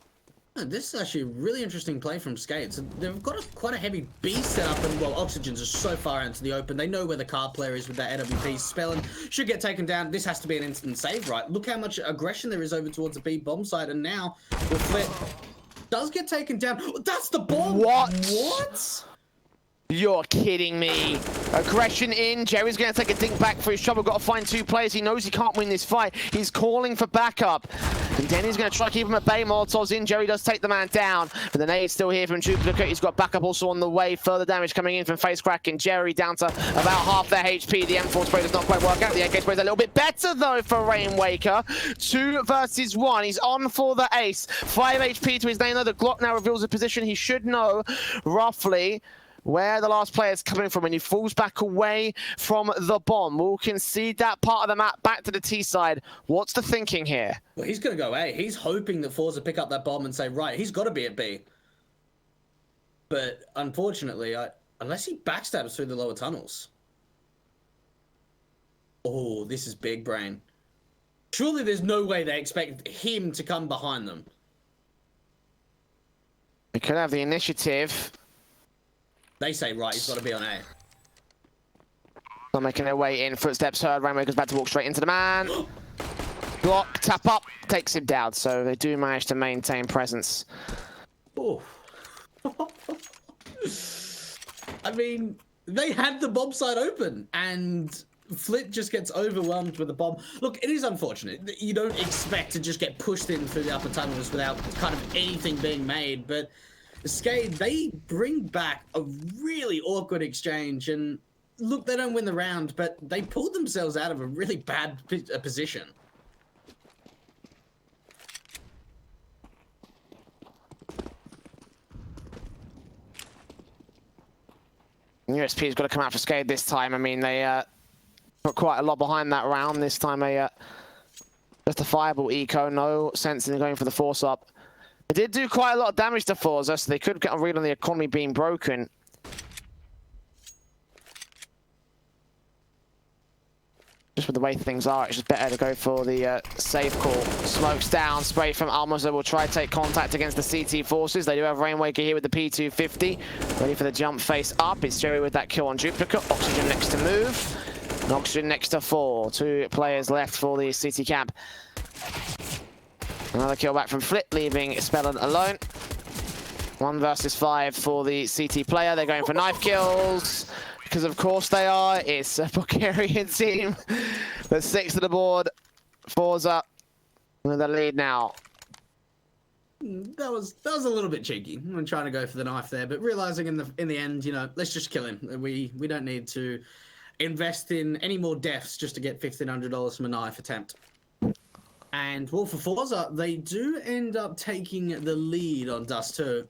This is actually a really interesting play from SKADE. So they've got quite a heavy B setup, and, well, Oxygen's are so far into the open. They know where the card player is with that AWP. Spellen should get taken down. This has to be an instant save, right? Look how much aggression there is over towards the B bomb side, and now the flip does get taken down. That's the bomb! What? You're kidding me. Aggression in. Jerry's going to take a dink back for his trouble. Got to find 2 players. He knows he can't win this fight. He's calling for backup. And Denny's going to try to keep him at bay. Molotov's in. Jerry does take the man down. But the nade's still here from Duplicate. He's got backup also on the way. Further damage coming in from FaceCrack and Jerry down to about half their HP. The M4 spray does not quite work out. The AK spray is a little bit better, though, for Rainwaker. 2 versus 1. He's on for the ace. 5 HP to his name, though. The Glock now reveals the position. He should know roughly where the last player is coming from, and he falls back away from the bomb. We'll concede that part of the map back to the T side. What's the thinking here? Well, he's going to go A. He's hoping that FORZE pick up that bomb and say, right, he's got to be at B. But unfortunately, unless he backstabs through the lower tunnels. Oh, this is big brain. Surely there's no way they expect him to come behind them. We could have the initiative. They say, right, he's got to be on A. Not making their way in. Footsteps heard. Rainmaker's about to walk straight into the man. Block, tap up, takes him down. So they do manage to maintain presence. Oh. I mean, they had the bomb site open, and Flit just gets overwhelmed with the bomb. Look, it is unfortunate. You don't expect to just get pushed in through the upper tunnels without kind of anything being made, but SKADE, they bring back a really awkward exchange, and look, they don't win the round, but they pulled themselves out of a really bad position. USP's got to come out for SKADE this time. I mean, they put quite a lot behind that round. This time a justifiable eco, no sense in going for the force up. They did do quite a lot of damage to FORZE, so they could get a read on the economy being broken. Just with the way things are, it's just better to go for the safe call. Smokes down, spray from Almaza will try to take contact against the CT forces. They do have Rainwaker here with the P250. Ready for the jump face up. It's Jerry with that kill on Duplicate. Oxygen next to move. And Oxygen next to fall. 2 players left for the CT camp. Another kill back from Flit, leaving Spellin alone. 1 versus 5 for the CT player. They're going for knife kills. Because of course they are. It's a Bulgarian team. There's 6 to the board. FORZE with the lead now. That was a little bit cheeky. I'm trying to go for the knife there, but realizing in the end, you know, let's just kill him. We don't need to invest in any more deaths just to get $1,500 from a knife attempt. And well, for FORZE, they do end up taking the lead on Dust 2.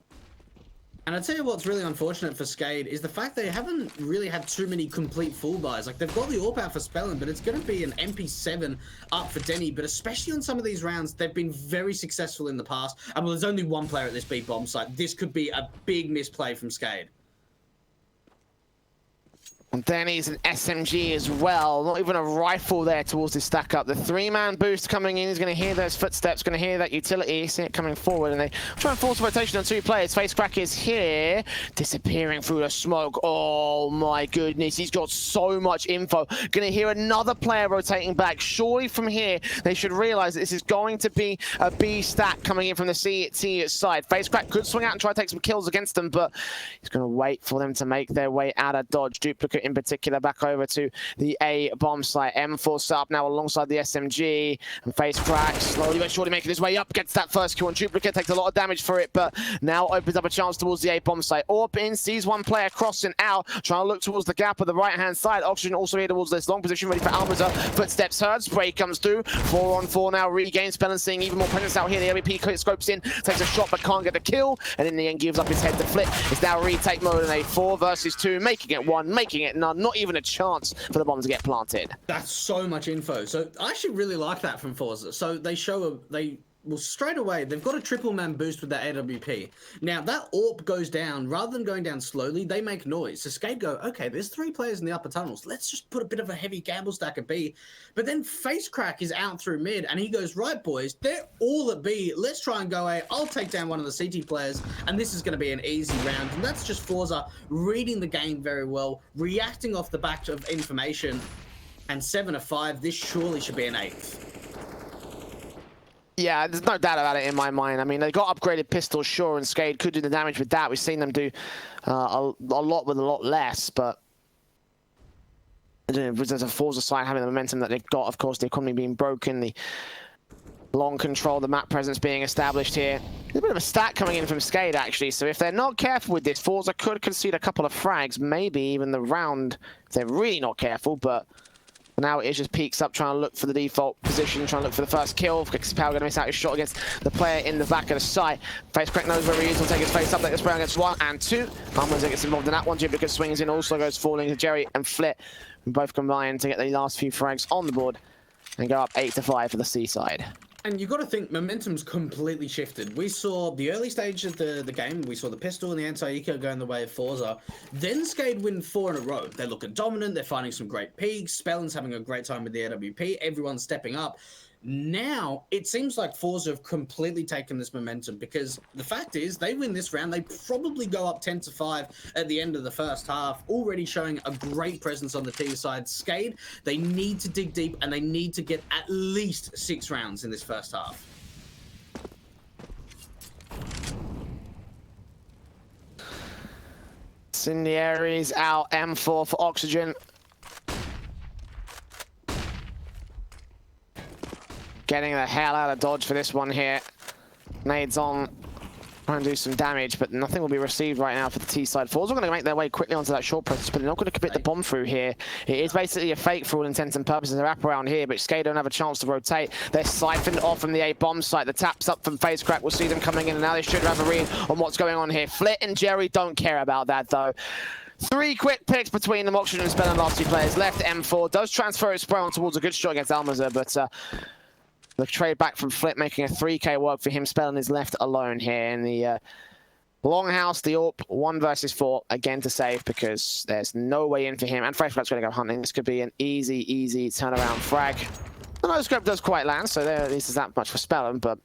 And I'll tell you what's really unfortunate for SKADE is the fact they haven't really had too many complete full buys. Like, they've got the AWP out for Spellin, but it's going to be an MP7 up for Denny. But especially on some of these rounds, they've been very successful in the past. And well, there's only 1 player at this B bomb site. This could be a big misplay from SKADE. And Denny's an SMG as well. Not even a rifle there towards his stack up. The 3-man boost coming in. He's going to hear those footsteps, going to hear that utility, see it coming forward. And they try and force rotation on 2 players. Facecrack is here, disappearing through the smoke. Oh my goodness, he's got so much info. Going to hear another player rotating back. Surely from here, they should realize that this is going to be a B stack coming in from the CT side. Facecrack could swing out and try to take some kills against them, but he's going to wait for them to make their way out of dodge. Duplicate in particular back over to the A bomb site. M4 set up now alongside the SMG, and Facecrack slowly but surely making his way up, gets that first kill on Duplicate, takes a lot of damage for it, but now opens up a chance towards the A bomb site. Orb in, sees 1 player crossing out, trying to look towards the gap of the right hand side. Oxygen also here towards this long position, ready for Almaza. Footsteps heard, spray comes through, 4 on 4 now, regains Spellin, seeing even more presence out here. The LVP scopes in, takes a shot but can't get the kill, and in the end gives up his head to Flip. It's now retake mode in a 4 versus 2, making it 1, making it none, not even a chance for the bomb to get planted. That's so much info. So I actually really like that from FORZE. So they show well, straight away, they've got a triple man boost with that AWP. Now, that AWP goes down. Rather than going down slowly, they make noise. So SKADE go, okay, there's 3 players in the upper tunnels. Let's just put a bit of a heavy gamble stack at B. But then Facecrack is out through mid, and he goes, right, boys, they're all at B. Let's try and go A. I'll take down one of the CT players, and this is going to be an easy round. And that's just FORZE reading the game very well, reacting off the back of information. And 7 of 5, this surely should be an 8th. Yeah, there's no doubt about it in my mind. I mean, they got upgraded pistols, sure, and SKADE could do the damage with that. We've seen them do a lot with a lot less, but there's a FORZE side having the momentum that they've got. Of course, the economy being broken, the long control, the map presence being established here. There's a bit of a stack coming in from SKADE, actually, so if they're not careful with this, FORZE could concede a couple of frags, maybe even the round, if they're really not careful, but now it just peaks up, trying to look for the default position, trying to look for the first kill. Power going to miss out his shot against the player in the back of the site. Facecrack knows where he is, will take his face up, take the spray against 1 and 2. Almaza gets involved in that one. Duplicate swings in, also goes falling to Jerry and Flit, who both combine to get the last few frags on the board and go up 8 to 5 for the C side. And you've got to think, momentum's completely shifted. We saw the early stage of the game, we saw the pistol and the anti-eco going the way of FORZE. Then SKADE win 4 in a row. They're looking dominant, they're finding some great peaks, Spellin's having a great time with the AWP, everyone's stepping up. now it seems like FORZE have completely taken this momentum, because the fact is they win this round, they probably go up 10-5 at the end of the first half, already showing a great presence on the T side. SKADE, they need to dig deep and they need to get at least 6 rounds in this first half. Incendiaries out, M4 for Oxygen. Getting the hell out of dodge for this one here. Nades on, trying to do some damage, but nothing will be received right now for the T side. FORZE are going to make their way quickly onto that short presence, but they're not going to commit the bomb through here. It is basically a fake for all intents and purposes. They wrap around here, but SKADE don't have a chance to rotate. They're siphoned off from the A bomb site. The taps up from FaceCrack. We'll see them coming in, and now they should have a read on what's going on here. Flit and Jerry don't care about that, though. 3 quick picks between them. Oxygen and Spell, last 2 players left. M4 does transfer his spray on towards a good shot against Almaza, but the trade back from Flip making a 3k work for him. Spellin is left alone here in the Longhouse. The AWP 1 versus 4 again to save, because there's no way in for him. And FaceCrack's going to go hunting. This could be an easy turnaround frag. The no scope does quite land, so there at least is that much for Spellin, but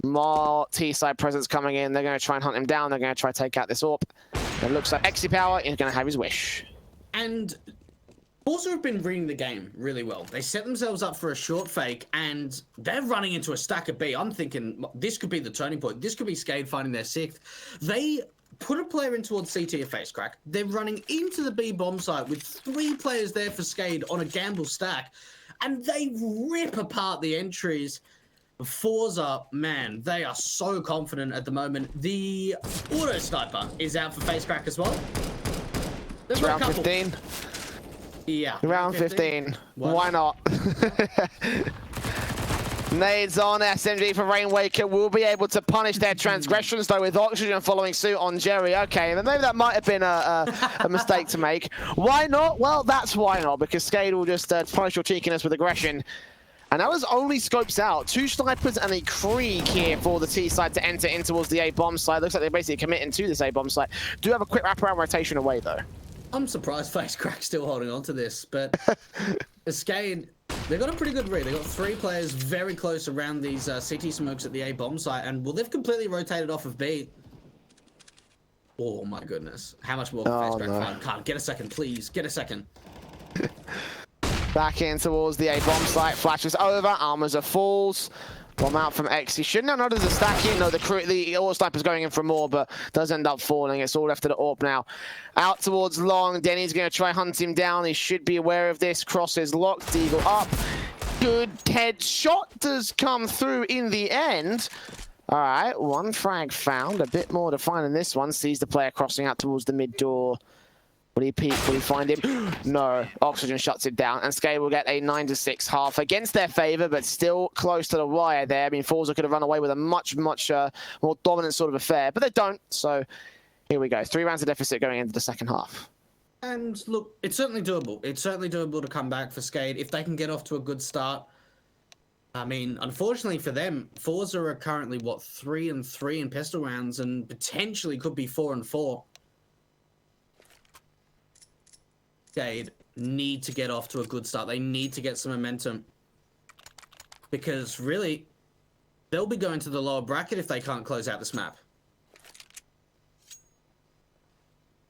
more T-side presence coming in. They're going to try and hunt him down. They're going to try to take out this AWP. It looks like XC Power is going to have his wish. And FORZE have been reading the game really well. They set themselves up for a short fake, and they're running into a stack of B. I'm thinking this could be the turning point. This could be SKADE finding their 6th. They put a player in towards CT of FaceCrack. They're running into the B bomb site with 3 players there for SKADE on a gamble stack, and they rip apart the entries. FORZE, man, they are so confident at the moment. The auto sniper is out for FaceCrack as well. There's round 15. Yeah. Round 15. Why not? Nades on. SMG for Rainwaker will be able to punish their transgressions, though, with Oxygen following suit on Jerry. Okay, then maybe that might have been a mistake to make. Why not? Well, that's why not, because SKADE will just punish your cheekiness with aggression. And that was only scopes out. 2 snipers and a creek here for the T side to enter in towards the A bomb site. Looks like they're basically committing to this A bomb site. Do have a quick wraparound rotation away, though. I'm surprised FaceCrack's still holding on to this, but SKADE, they've got a pretty good read. They've got 3 players very close around these CT smokes at the A bomb site, and well, they've completely rotated off of B. Oh my goodness. How much more can FaceCrack find? Can't. Get a second, please. Get a second. Back in towards the A bomb site. Flashes over. Almaza falls. Bomb out from X. He shouldn't have noticed the stack in. No, the auto sniper's going in for more, but does end up falling. It's all left to the AWP now. Out towards Long. Denny's going to try hunt him down. He should be aware of this. Cross is locked. Eagle up. Good headshot does come through in the end. All right, 1 frag found. A bit more to find in this one. Sees the player crossing out towards the mid door. Will he peek? Will he find him? No. Oxygen shuts it down, and SKADE will get a 9-6 half against their favor, but still close to the wire there. I mean, FORZE could have run away with a much more dominant sort of affair, but they don't. So here we go. 3 rounds of deficit going into the second half. And look, it's certainly doable. It's certainly doable to come back for SKADE if they can get off to a good start. I mean, unfortunately for them, FORZE are currently, what, 3-3 in pistol rounds, and potentially could be 4-4. SKADE need to get off to a good start. They need to get some momentum, because really, they'll be going to the lower bracket if they can't close out this map.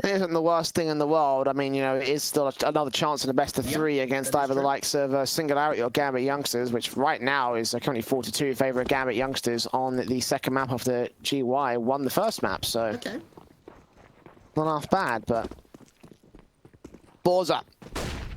It isn't the worst thing in the world. I mean, you know, it is still another chance in the best of 3 against either the likes of Singularity or Gambit Youngsters, which right now is currently 4-2 in favor of Gambit Youngsters on the second map of the GY. Won the first map, so okay, not half bad, but FORZE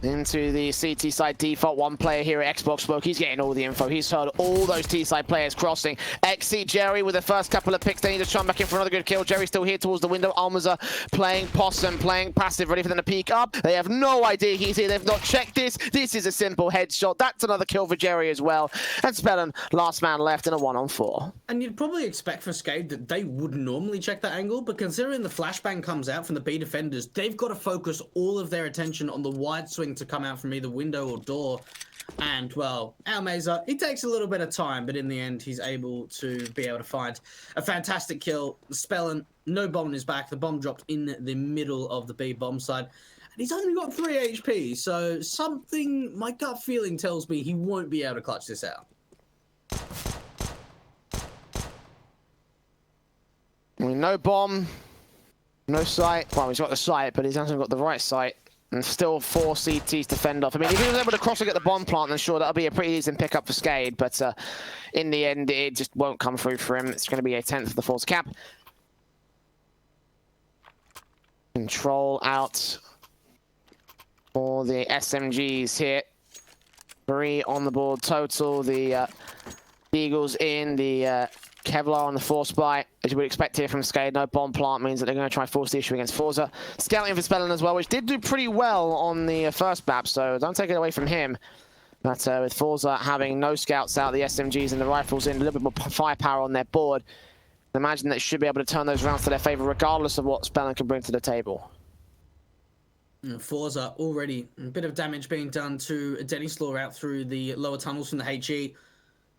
into the CT side default. 1 player here at Xbox Smoke. He's getting all the info. He's heard all those T side players crossing. XC Jerry with the first couple of picks. They need to chum back in for another good kill. Jerry's still here towards the window. Almaza playing possum, playing passive, ready for them to peek up. They have no idea he's here. They've not checked this. This is a simple headshot. That's another kill for Jerry as well. And Spellin, last man left in a 1-on-4. And you'd probably expect for SKADE that they would normally check that angle, but considering the flashbang comes out from the B defenders, they've got to focus all of their attention on the wide swing to come out from either window or door. And, well, Almaza, he takes a little bit of time, but in the end, he's able to find a fantastic kill. Spellin, no bomb in his back. The bomb dropped in the middle of the B bomb side. And he's only got 3 HP, so something, my gut feeling tells me he won't be able to clutch this out. mean, no bomb, no sight. Well, he's got the sight, but he hasn't got the right sight. And still 4 CTs to fend off. I mean, if he was able to cross and get the bomb plant, then sure, that'll be a pretty decent pickup for SKADE. But in the end, it just won't come through for him. It's going to be a 10th of the FORZE cap. Control out for the SMGs here. 3 on the board total. The Eagles in, the Kevlar on the force buy, as you would expect here from SKADE. No bomb plant means that they're going to try force the issue against FORZE. Scouting for Spellin as well, which did do pretty well on the first map, so don't take it away from him. But with FORZE having no scouts out, the SMGs and the rifles in, a little bit more firepower on their board, I imagine that should be able to turn those rounds to their favor, regardless of what Spellin can bring to the table. FORZE already a bit of damage being done to Denny Slaw out through the lower tunnels from the HE.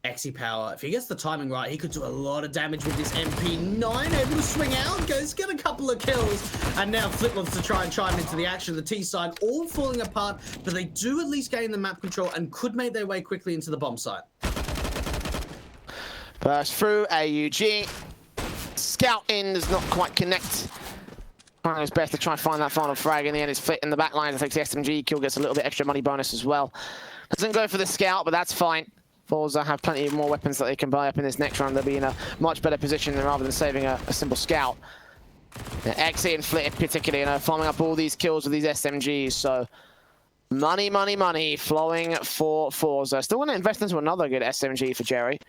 Exy Power, if he gets the timing right, he could do a lot of damage with this MP9, able to swing out, get a couple of kills, and now Flip wants to try and chime into the action. The T side all falling apart, but they do at least gain the map control and could make their way quickly into the bomb site. Burst through, AUG. Scout in, does not quite connect. Trying his best to try and find that final frag. In the end, it's Flit in the back line to take the SMG kill, gets a little bit extra money bonus as well. Doesn't go for the scout, but that's fine. FORZE have plenty more weapons that they can buy up in this next round. They'll be in a much better position rather than saving a simple scout. Exy and Flit particularly, farming up all these kills with these SMGs. So money, money, money flowing for FORZE. Still want to invest into another good SMG for Jerry.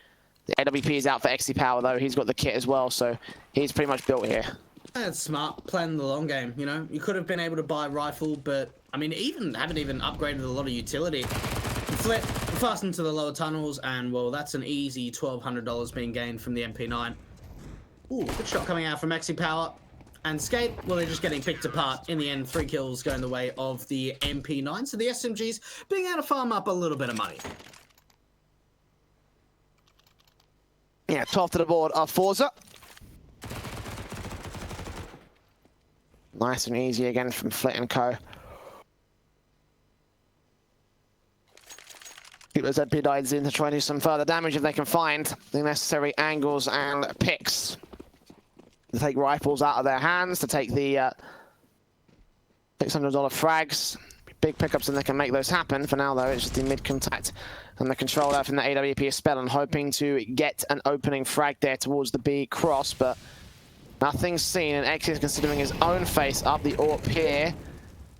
The AWP is out for Exy Power though. He's got the kit as well, so he's pretty much built here. That's smart, playing the long game, you know? You could have been able to buy a rifle, but, I mean, haven't even upgraded a lot of utility. Flip, fast into the lower tunnels, and, well, that's an easy $1,200 being gained from the MP9. Ooh, good shot coming out from Exy Power. And SKADE, well, they're just getting picked apart. In the end, 3 kills going the way of the MP9, so the SMGs being able to farm up a little bit of money. Yeah, 12 to the board of FORZE. Nice and easy again from Flit and Co. Keep those MP9s in to try and do some further damage if they can find the necessary angles and picks. To take rifles out of their hands, to take the $600 frags. Big pickups and they can make those happen. For now though, it's just the mid-contact and the control out from the AWP spell and hoping to get an opening frag there towards the B cross, but nothing's seen, and X is considering his own face up the AWP here.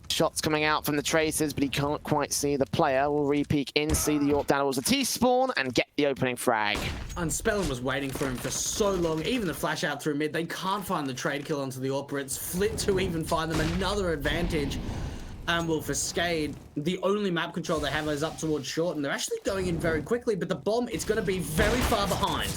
Shots coming out from the traces, but he can't quite see the player. Will re-peek in, see the AWP down towards the T-spawn, and get the opening frag. And Spellin was waiting for him for so long. Even the flash out through mid, they can't find the trade kill onto the AWP. It's Flit to even find them another advantage. And well, for SKADE, the only map control they have is up towards short, and they're actually going in very quickly, but the bomb, it's going to be very far behind.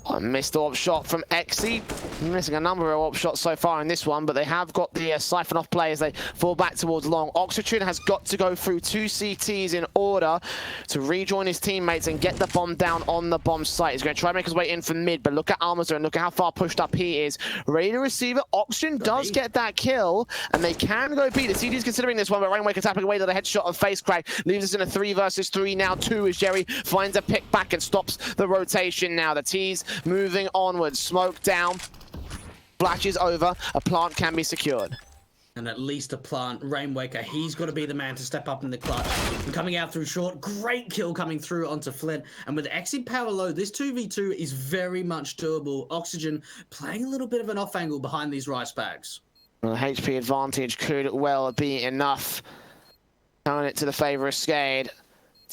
A missed AWP shot from Exy. Missing a number of AWP shots so far in this one, but they have got the siphon off play as they fall back towards long. Oxygen has got to go through 2 CTs in order to rejoin his teammates and get the bomb down on the bomb site. He's going to try and make his way in from mid, but look at Almazer and look at how far pushed up he is. Ready to receive it. Oxygen does get that kill, and they can go B. The CT's considering this one, but Rainwaker tapping away to the headshot of face crack. Leaves us in a 3 versus 3 now. 2 as Jerry finds a pick back and stops the rotation now. The T's moving onwards. Smoke down. Flashes over. A plant can be secured. And at least a plant. Rainwaker, he's got to be the man to step up in the clutch. And coming out through short. Great kill coming through onto Flint. And with Exit power low, this 2v2 is very much doable. Oxygen playing a little bit of an off angle behind these rice bags. Well, the HP advantage could well be enough. Throwing it to the favor of SKADE.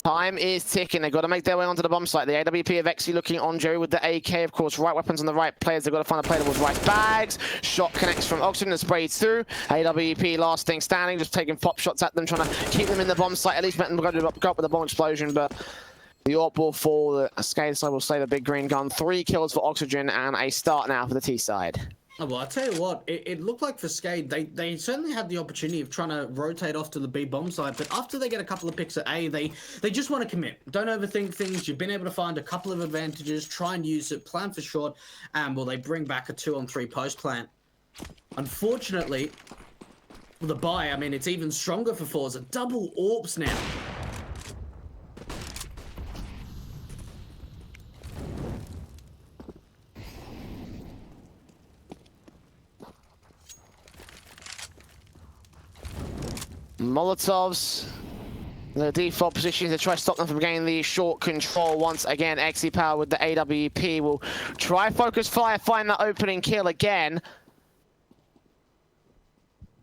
Time is ticking. They've got to make their way onto the bomb site. The AWP of Exy looking on Jerry with the AK, of course. Right weapons on the right players. They've got to find a player towards right bags. Shot connects from Oxygen and sprays through. AWP last thing standing, just taking pop shots at them, trying to keep them in the bomb site. At least let them go up with a bomb explosion, but the AWP will fall. The SKADE side will say the big green gun. 3 kills for Oxygen and a start now for the T side. Oh, well, I'll tell you what, it looked like for SKADE, they certainly had the opportunity of trying to rotate off to the B bomb side, but after they get a couple of picks at A, they just want to commit. Don't overthink things. You've been able to find a couple of advantages, try and use it, plan for short, and, well, they bring back a 2-on-3 post plant. Unfortunately, the buy, I mean, it's even stronger for FORZE. Double AWPs now. Molotovs. The default position to try to stop them from getting the short control once again. XE Power with the AWP will try focus fire, find that opening kill again.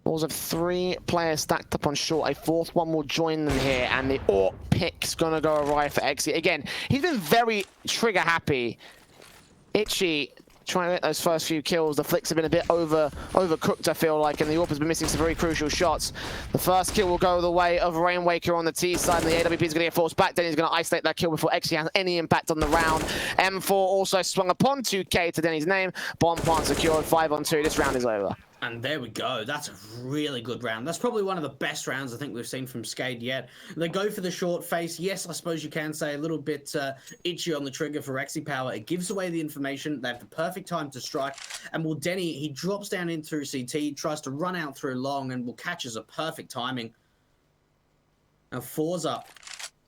Balls of 3 players stacked up on short. A 4th one will join them here, and the AWP pick's gonna go awry for XE. Again, he's been very trigger happy. Itchy trying to get those first few kills. The flicks have been a bit overcooked, I feel like, and the AWP has been missing some very crucial shots. The first kill will go the way of Rainwaker on the T side, and the AWP is going to get forced back. Then he's going to isolate that kill before XE has any impact on the round. M4 also swung upon 2K to Denny's name. Bomb plant secured, 5-on-2. This round is over. And there we go. That's a really good round. That's probably one of the best rounds I think we've seen from SKADE yet. They go for the short face. Yes, I suppose you can say a little bit itchy on the trigger for XE Power. It gives away the information. They have the perfect time to strike. And well, Denny, he drops down in through CT, tries to run out through long, and will catches a perfect timing. Now, FORZE.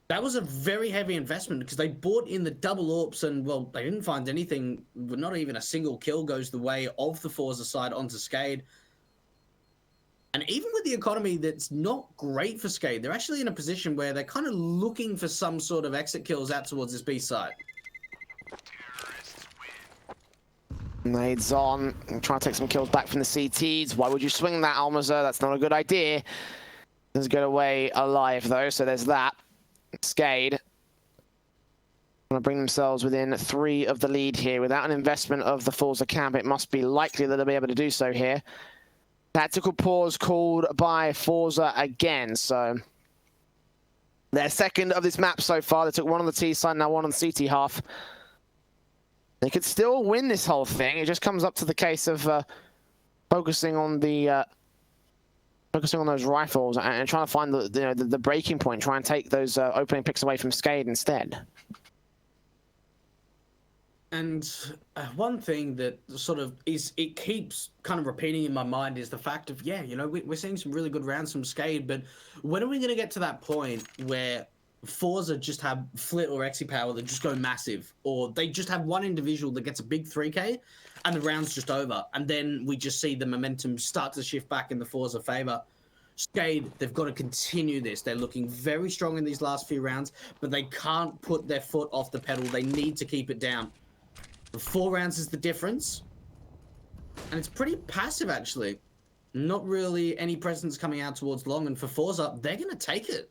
That was a very heavy investment because they bought in the double AWPs and, well, they didn't find anything. Not even a single kill goes the way of the FORZE side onto SKADE. And even with the economy that's not great for SKADE, they're actually in a position where they're kind of looking for some sort of exit kills out towards this B side. Nades on, trying to take some kills back from the CTs. Why would you swing that, Almazer? That's not a good idea. Doesn't get away alive, though, so there's that. SKADE going to bring themselves within 3 of the lead here. Without an investment of the FORZE camp, it must be likely that they'll be able to do so here. Tactical pause called by FORZE again, so they're second of this map so far. They took 1 on the T side, now 1 on the CT half. They could still win this whole thing. It just comes up to the case of focusing on those rifles and trying to find the breaking point, try and take those opening picks away from SKADE instead. And one thing that sort of it keeps kind of repeating in my mind is the fact of, yeah, you know, we're seeing some really good rounds from SKADE, but when are we going to get to that point where FORZE just have Flit or XE Power that just go massive, or they just have one individual that gets a big 3K and the round's just over, and then we just see the momentum start to shift back in the FORZE favor? SKADE, they've got to continue this. They're looking very strong in these last few rounds, but they can't put their foot off the pedal. They need to keep it down. 4 rounds is the difference, and it's pretty passive, actually. Not really any presence coming out towards long, and for FORZE, they're going to take it.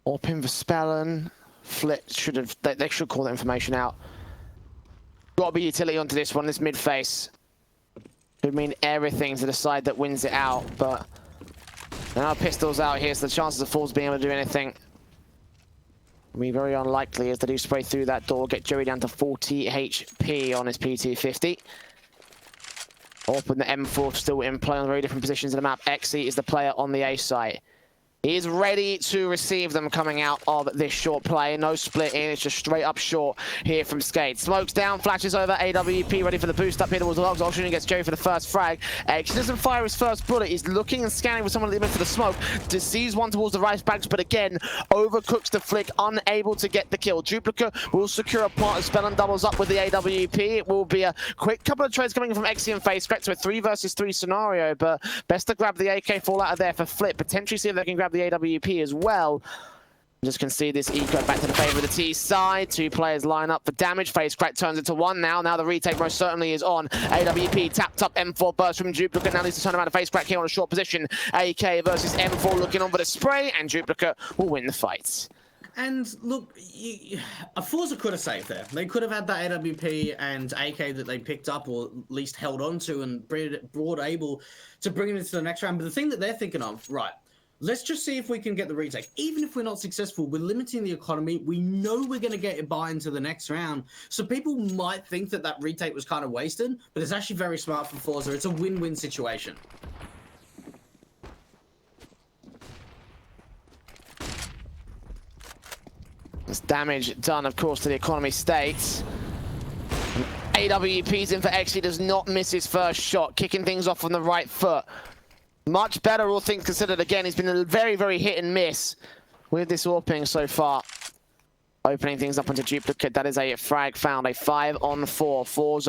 Orpin Verspellen, Flit should have, they should call that information out. Got to be utility onto this one, this mid face. Could mean everything to the side that wins it out, but now pistols out here, so the chances of FORZE being able to do anything will be very unlikely as they do spray through that door, get Joey down to 40 HP on his PT50. Open the M4 still in play on very different positions in the map. XE is the player on the A site. He is ready to receive them coming out of this short play. No split in, it's just straight up short here from SKADE. Smokes down, flashes over, AWP ready for the boost up here towards the logs. Option gets Joey for the first frag. He doesn't fire his first bullet. He's looking and scanning for someone at the for the smoke. Sees one towards the right banks, but again, overcooks the flick, unable to get the kill. Duplicate will secure a part of Spell and doubles up with the AWP. It will be a quick couple of trades coming from XE and FaZe. Correct to a 3 versus 3 scenario, but best to grab the AK fall out of there for Flip. Potentially see if they can grab the AWP as well. Just can see this eco back to the favor of the T side. 2 players line up for damage. FaZe Crack turns into 1 now. Now the retake most certainly is on. AWP tapped up, M4 burst from Duplicate. Now needs to turn around to FaZe Crack here on a short position. AK versus M4 looking on for the spray, and Duplicate will win the fight. And look, FORZE could have saved there. They could have had that AWP and AK that they picked up, or at least held on to, and brought able to bring it into the next round. But the thing that they're thinking of, right, let's just see if we can get the retake. Even if we're not successful, we're limiting the economy. We know we're going to get a buy into the next round. So people might think that that retake was kind of wasted, but it's actually very smart for FORZE. It's a win-win situation. There's damage done, of course, to the economy states. AWP's in for XE, does not miss his first shot, kicking things off on the right foot. Much better, all things considered. Again, he's been a very, very hit and miss with this AWPing so far. Opening things up onto Duplicate. That is a frag found. A 5-on-4. FORZE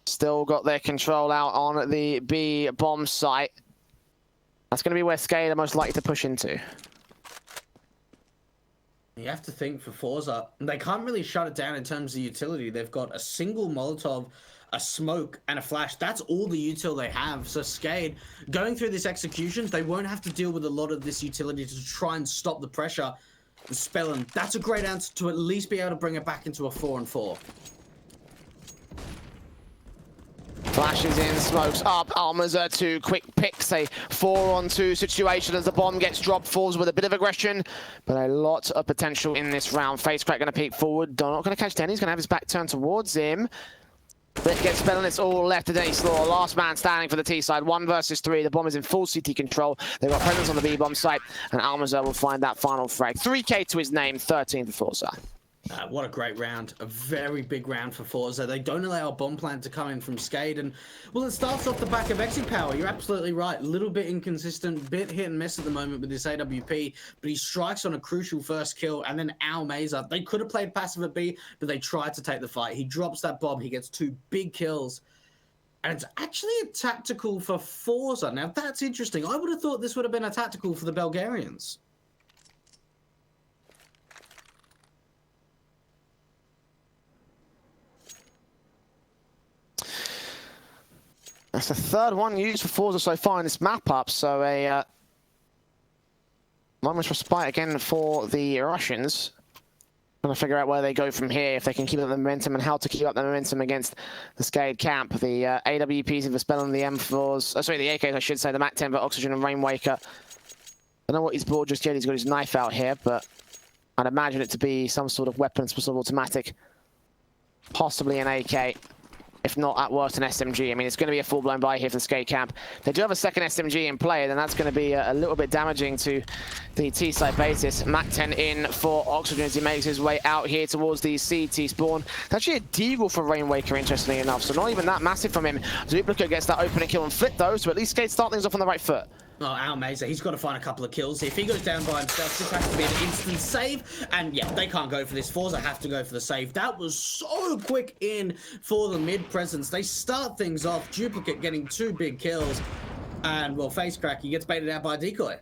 Still got their control out on the B bomb site. That's going to be where SKADE are most likely to push into. You have to think for FORZE, they can't really shut it down in terms of utility. They've got a single Molotov, a smoke, and a flash. That's all the util they have. So SKADE, going through this execution, they won't have to deal with a lot of this utility to try and stop the pressure. And Spellin, that's a great answer to at least be able to bring it back into a 4-on-4. Flashes in, smokes up, Almaza to quick picks, a 4-on-2 situation as the bomb gets dropped, falls with a bit of aggression, but a lot of potential in this round. FaceCrack going to peek forward, not going to catch Denny, he's going to have his back turned towards him. But gets Spellin, it's all left to Denny Slaw, last man standing for the T side, 1 versus 3, the bomb is in full CT control, they've got presence on the B bomb site, and Almaza will find that final frag. 3K to his name, 13 for FORZE. What a great round. A very big round for FORZE. They don't allow a bomb plant to come in from SKADE. And, well, it starts off the back of Exi Power. You're absolutely right. A little bit inconsistent, bit hit and miss at the moment with this AWP. But he strikes on a crucial first kill. And then Almaza, they could have played passive at B, but they tried to take the fight. He drops that bomb. He gets 2 big kills. And it's actually a tactical for FORZE. Now, that's interesting. I would have thought this would have been a tactical for the Bulgarians. That's the 3rd one used for FORZE so far in this map up, so a moment's respite again for the Russians. Trying to figure out where they go from here, if they can keep up the momentum and how to keep up the momentum against the SKADE camp. The AWPs for Spellin, the M4s, sorry, the AKs I should say, the MAC-10 for Oxygen and Rainwaker. I don't know what he's bought just yet, he's got his knife out here, but I'd imagine it to be some sort of weapon, some sort of automatic, possibly an AK. If not, at worst, an SMG. I mean, it's going to be a full-blown buy here for the SKADE camp. They do have a second SMG in play, then that's going to be a little bit damaging to the T-side basis. MAC-10 in for Oxygen as he makes his way out here towards the CT spawn. It's actually a deagle for Rainwaker, interestingly enough, so not even that massive from him. Duplicate gets that opening kill and flip those, so at least SKADE start things off on the right foot. Oh, Almaza, he's got to find a couple of kills. If he goes down by himself, this has to be an instant save. And yeah, they can't go for this. FORZE have to go for the save. That was so quick in for the mid presence. They start things off. Duplicate getting 2 big kills. And, well, FaceCrack, he gets baited out by a decoy.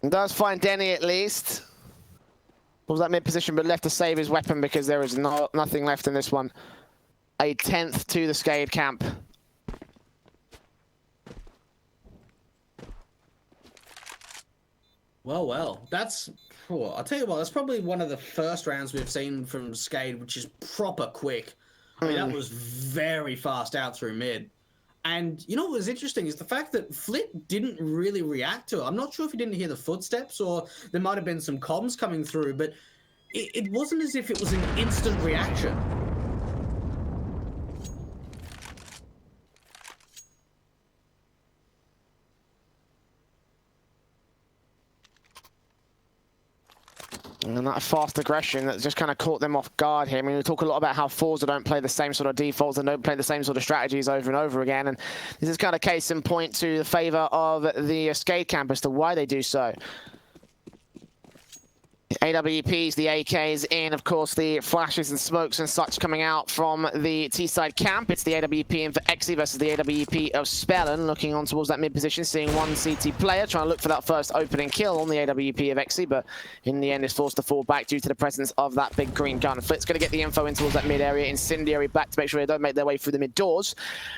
Does find Denny at least. Was that mid position, but left to save his weapon because there is nothing left in this one. A 10th to the SKADE camp. Well, that's... Oh, I'll tell you what, that's probably one of the first rounds we've seen from SKADE, which is proper quick. I mean, that was very fast out through mid. And you know what was interesting is the fact that Flit didn't really react to it. I'm not sure if he didn't hear the footsteps or there might have been some comms coming through, but it wasn't as if it was an instant reaction. And that fast aggression that just kind of caught them off guard here. I mean, we talk a lot about how FORZE don't play the same sort of defaults and don't play the same sort of strategies over and over again. And this is kind of case in point to the favor of the SKADE camp as to why they do so. AWPs, the AKs in, of course, the flashes and smokes and such coming out from the T-side camp. It's the AWP in for Exi versus the AWP of Spellin, looking on towards that mid position, seeing one CT player, trying to look for that first opening kill on the AWP of Exi, but in the end is forced to fall back due to the presence of that big green gun. Flit's going to get the info in towards that mid area, Incendiary back to make sure they don't make their way through the mid doors.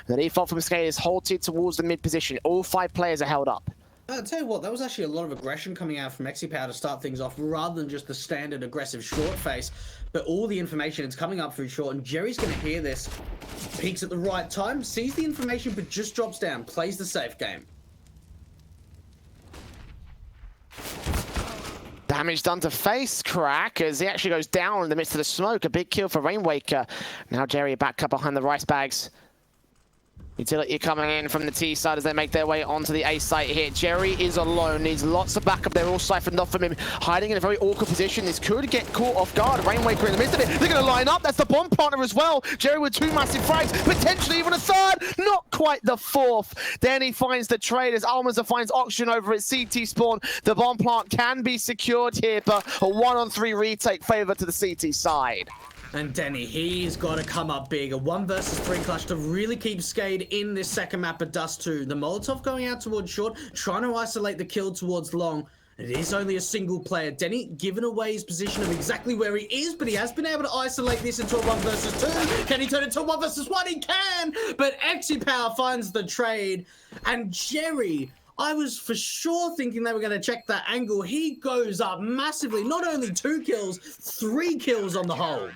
The default from SKADE is halted towards the mid position. All 5 players are held up. I'll tell you what, that was actually a lot of aggression coming out from Exi to start things off, rather than just the standard aggressive short face. But all the information is coming up through short, and Jerry's going to hear this. Peeks at the right time, sees the information, but just drops down, plays the safe game. Damage done to FaceCrack as he actually goes down in the midst of the smoke. A big kill for Rainwaker. Now Jerry back up behind the rice bags. Utility coming in from the T side as they make their way onto the A site here. Jerry is alone, needs lots of backup. They're all siphoned off from him, hiding in a very awkward position. This could get caught off guard. Rainwaker in the midst of it. They're going to line up. That's the bomb partner as well. Jerry with 2 massive frags, potentially even a 3rd. Not quite the 4th. Then he finds the trade as Almaza finds Oxygen over at CT spawn. The bomb plant can be secured here, but a 1-on-3 retake favor to the CT side. And Denny, he's got to come up big. A 1 versus 3 clutch to really keep SKADE in this second map of Dust 2. The Molotov going out towards short, trying to isolate the kill towards long. It is only a single player. Denny giving away his position of exactly where he is, but he has been able to isolate this into a 1 versus 2. Can he turn it to a 1 versus 1? He can! But Power finds the trade. And Jerry, I was for sure thinking they were going to check that angle. He goes up massively. Not only 2 kills, 3 kills on the whole.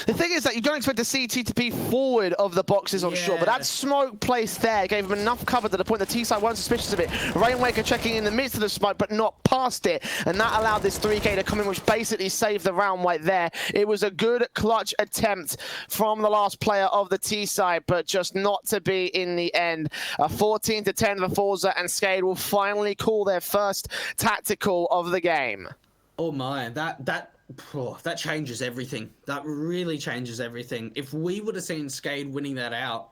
The thing is that you don't expect the CT to be forward of the boxes on short, but that smoke placed there gave him enough cover to the point the T-side weren't suspicious of it. Rainmaker checking in the midst of the smoke, but not past it, and that allowed this 3K to come in, which basically saved the round right there. It was a good clutch attempt from the last player of the T-side, but just not to be in the end. 14-10 for FORZE, and SKADE will finally call their first tactical of the game. Oh my, that changes everything. That really changes everything. If we would have seen SKADE winning that out,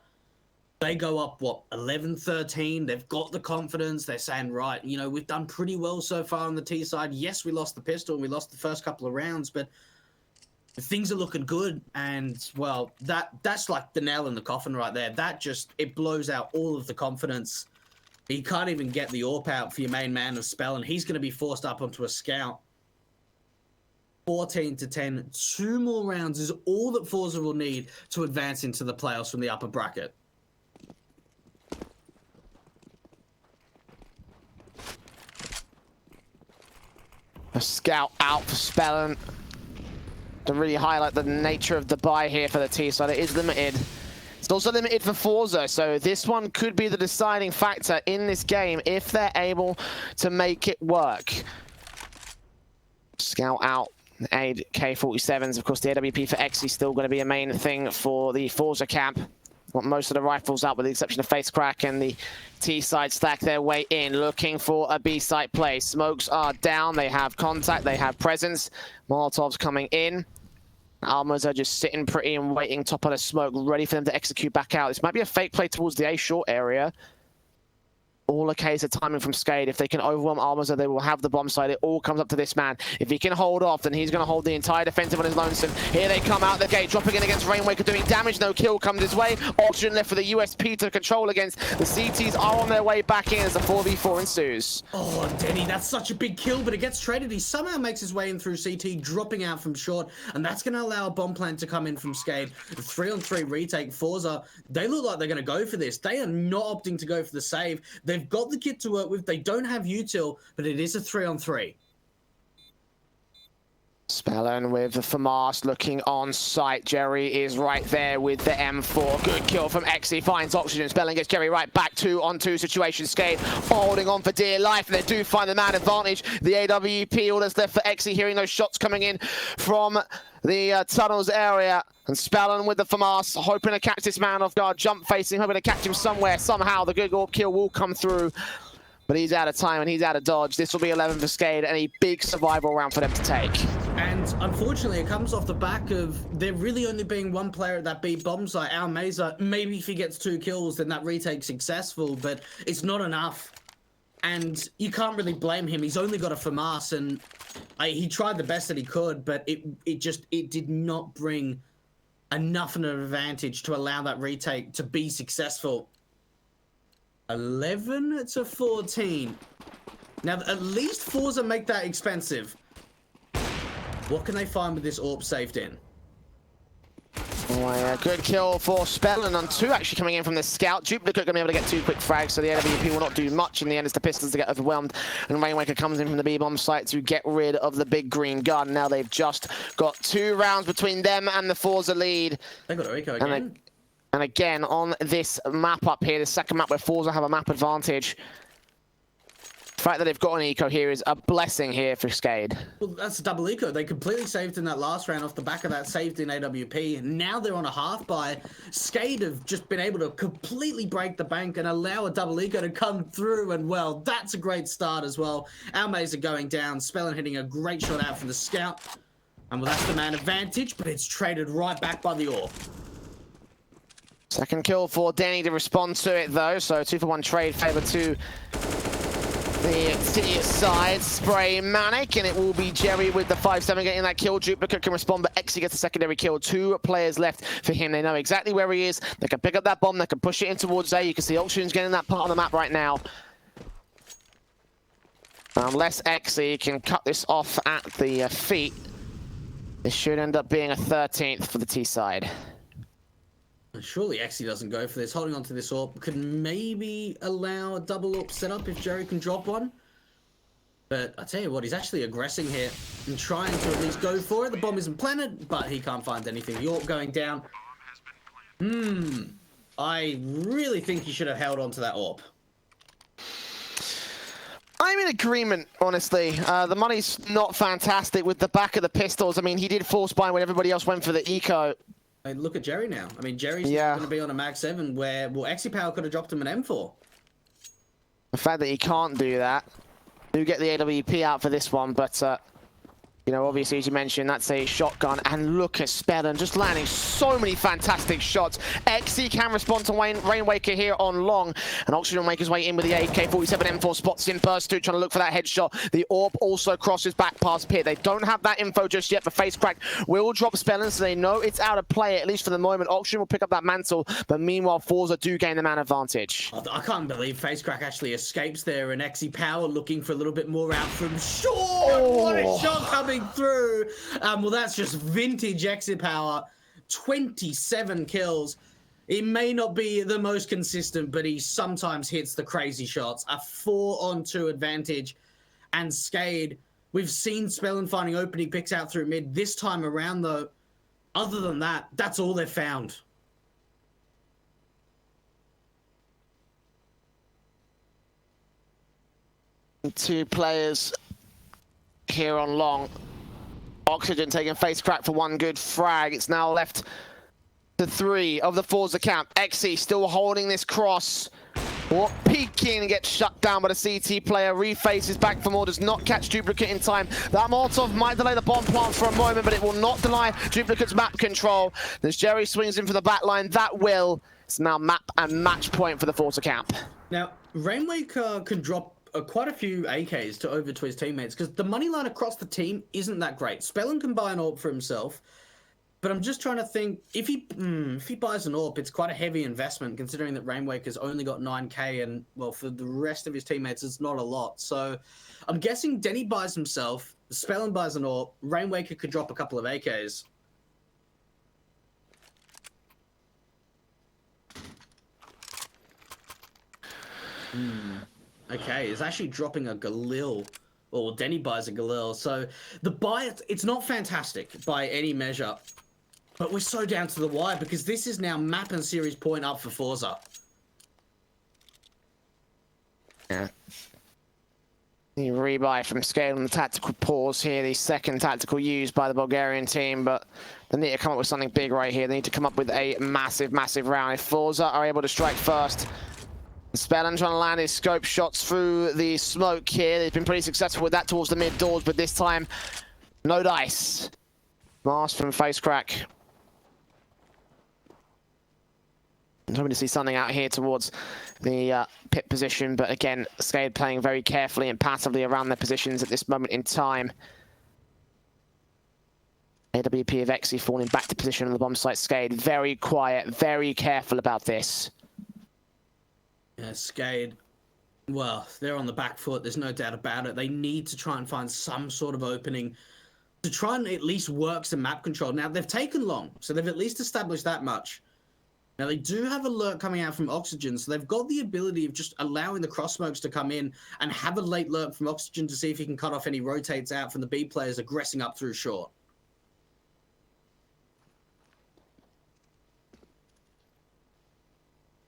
they go up, what, 11-13? They've got the confidence. They're saying, right, you know, we've done pretty well so far on the T side. Yes, we lost the pistol and we lost the first couple of rounds, but things are looking good. And, well, that's like the nail in the coffin right there. That just, it blows out all of the confidence. You can't even get the AWP out for your main man of Spell, and he's going to be forced up onto a scout. 14-10, 2 more rounds is all that FORZE will need to advance into the playoffs from the upper bracket. A scout out for Spellen to really highlight the nature of the buy here for the T side. It is limited. It's also limited for FORZE, so this one could be the deciding factor in this game if they're able to make it work. Scout out. AK-47s, of course, the AWP for Xe still going to be a main thing for the FORZE camp. Want most of the rifles out with the exception of Face Crack, and the T side stack their way in, looking for a B site play. Smokes are down, they have contact, they have presence. Molotovs coming in. Almas are just sitting pretty and waiting top of the smoke, ready for them to execute back out. This might be a fake play towards the A short area. All a case of timing from SKADE. If they can overwhelm Almaza, they will have the bomb side. It all comes up to this man. If he can hold off, then he's going to hold the entire defensive on his lonesome. Here they come out the gate, dropping in against Rainwaker, doing damage. No kill comes his way. Oxygen left for the USP to control against. The CTs are on their way back in as the 4v4 ensues. Oh, Denny, that's such a big kill, but it gets traded. He somehow makes his way in through CT, dropping out from short, and that's going to allow a bomb plant to come in from SKADE. The 3-on-3 retake. FORZE, they look like they're going to go for this. They are not opting to go for the save. They've got the kit to work with. They don't have util, but it is a 3-on-3. Spellen with the FAMAS looking on site. Jerry is right there with the M4. Good kill from Xe. Finds Oxygen. Spellen gets Jerry right back. 2-on-2 situation. SKADE holding on for dear life, and they do find the man advantage. The AWP, all that's left for Xe, hearing those shots coming in from the tunnels area. And Spellen with the FAMAS, hoping to catch this man off guard. Jump facing, hoping to catch him somewhere. Somehow the good AWP kill will come through. But he's out of time and he's out of dodge. This will be 11 for SKADE and a big survival round for them to take. And unfortunately, it comes off the back of there really only being one player at that B bomb site, Al Meza. Maybe if he gets 2 kills, then that retake's successful, but it's not enough. And you can't really blame him. He's only got a FAMAS, and he tried the best that he could, but it did not bring enough of an advantage to allow that retake to be successful. 11-14. Now, at least FORZE make that expensive. What can they find with this AWP saved in? Oh, yeah. Good kill for Spellen on 2 actually coming in from the scout. Duplicate going to be able to get 2 quick frags, so the AWP will not do much in the end as the Pistons to get overwhelmed. And Rainwaker comes in from the B-bomb site to get rid of the big green gun. Now they've just got 2 rounds between them and the FORZE lead. They got Rico again. And again, on this map up here, the second map where FORZE have a map advantage, the fact that they've got an eco here is a blessing here for SKADE. Well, that's a double eco. They completely saved in that last round off the back of that saved in AWP. Now they're on a half buy. SKADE have just been able to completely break the bank and allow a double eco to come through, and well, that's a great start as well. Almays are going down. Spellen hitting a great shot out from the scout. And well, that's the man advantage, but it's traded right back by the AWP. Second kill for Denny to respond to it though, so 2-for-1 trade, favor to the T side, spray Manic, and it will be Jerry with the 5-7 getting that kill. Duplicate can respond, but Exy gets a secondary kill. 2 players left for him. They know exactly where he is. They can pick up that bomb. They can push it in towards A. You can see Oxygen's getting that part on the map right now. Unless Exy can cut this off at the feet, this should end up being a 13th for the T side. Surely Exy doesn't go for this. Holding on to this AWP could maybe allow a double AWP setup if Jerry can drop one. But I tell you what, he's actually aggressing here and trying to at least go for it. The bomb isn't planted, but he can't find anything. The AWP going down. I really think he should have held on to that AWP. I'm in agreement, honestly. The money's not fantastic with the back of the pistols. I mean, he did force buy when everybody else went for the eco. And look at Jerry now. I mean, Jerry's going to be on a Mag 7 where, well, Exy Power could have dropped him an M4. The fact that he can't do that. Do get the AWP out for this one, but you know, obviously, as you mentioned, that's a shotgun. And look at Spellin just landing so many fantastic shots. Exy can respond to Rainwaker here on long. And Oxygen will make his way in with the AK-47 M4, spots in burst 2, trying to look for that headshot. The AWP also crosses back past Pit. They don't have that info just yet, but Face Crack will drop Spellin, so they know it's out of play, at least for the moment. Oxygen will pick up that mantle, but meanwhile, FORZE do gain the man advantage. I can't believe Face Crack actually escapes there, and Exy Power looking for a little bit more out from short. Oh. What a shot coming through. Well, that's just vintage Exit Power. 27 kills. It may not be the most consistent, but he sometimes hits the crazy shots. A 4-on-2 advantage. And SKADE, we've seen Spellin finding opening picks out through mid. This time around, though, other than that, that's all they've found. Two players here on long. Oxygen taking Face Crack for one good frag. It's now left to 3 of the FORZE camp. Exy still holding this cross. Peeking gets shut down by the CT player. Refaces back for more, does not catch Duplicate in time. That Molotov might delay the bomb plant for a moment, but it will not delay Duplicate's map control. As Jerry swings in for the back line, that will. It's now map and match point for the FORZE camp. Now, Rainwaker can drop quite a few AKs to over to his teammates because the money line across the team isn't that great. Spellin can buy an AWP for himself, but I'm just trying to think, if he buys an AWP, it's quite a heavy investment considering that Rainwaker's only got 9k and, well, for the rest of his teammates, it's not a lot. So I'm guessing Denny buys himself, Spellin buys an AWP, Rainwaker could drop a couple of AKs. Okay, it's actually dropping a Galil, or Denny buys a Galil. So the buy, it's not fantastic by any measure, but we're so down to the wire because this is now map and series point up for FORZE. Yeah. The rebuy from SKADE on the tactical pause here, the second tactical used by the Bulgarian team, but they need to come up with something big right here. They need to come up with a massive, massive round. If FORZE are able to strike first, Spellin trying to land his scope shots through the smoke here. They've been pretty successful with that towards the mid doors, but this time, no dice. Mask from Face Crack. I'm hoping to see something out here towards the pit position, but again, SKADE playing very carefully and passively around their positions at this moment in time. AWP of Exy falling back to position on the bomb site. SKADE very quiet, very careful about this. Yeah, SKADE, well, they're on the back foot, there's no doubt about it. They need to try and find some sort of opening to try and at least work some map control. Now, they've taken long, so they've at least established that much. Now, they do have a lurk coming out from Oxygen, so they've got the ability of just allowing the cross smokes to come in and have a late lurk from Oxygen to see if he can cut off any rotates out from the B players aggressing up through short.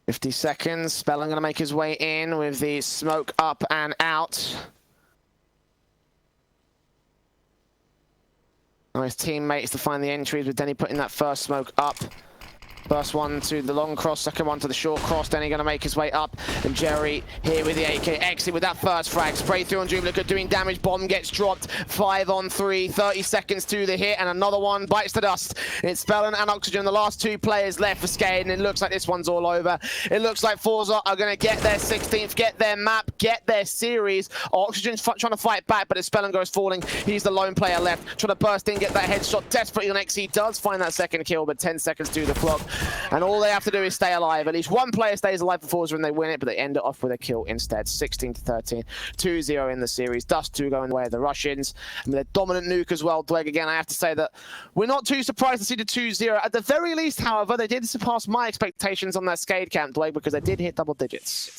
$50 seconds. Spellin going to make his way in with the smoke up and out. Nice teammates to find the entries with Denny putting that first smoke up. First one to the long cross, second one to the short cross, then he's going to make his way up. And Jerry here with the AK exit with that first frag. Spray through on Duplicate doing damage, bomb gets dropped. 5 on 3, 30 seconds to the hit, and another one bites the dust. It's Spellen and Oxygen, the last 2 players left for SKADE, and it looks like this one's all over. It looks like FORZE are going to get their 16th, get their map, get their series. Oxygen's trying to fight back, but as Spellen goes falling, he's the lone player left. Trying to burst in, get that headshot desperately on X. He does find that second kill, but 10 seconds to the clock. And all they have to do is stay alive. At least one player stays alive for FORZE when they win it, but they end it off with a kill instead. 16-13, 2-0 in the series. Dust 2 going the way of the Russians. I mean, they're dominant nuke as well. Dweg, again, I have to say that we're not too surprised to see the 2-0. At the very least, however, they did surpass my expectations on that SKADE camp, Dweg, because they did hit double digits.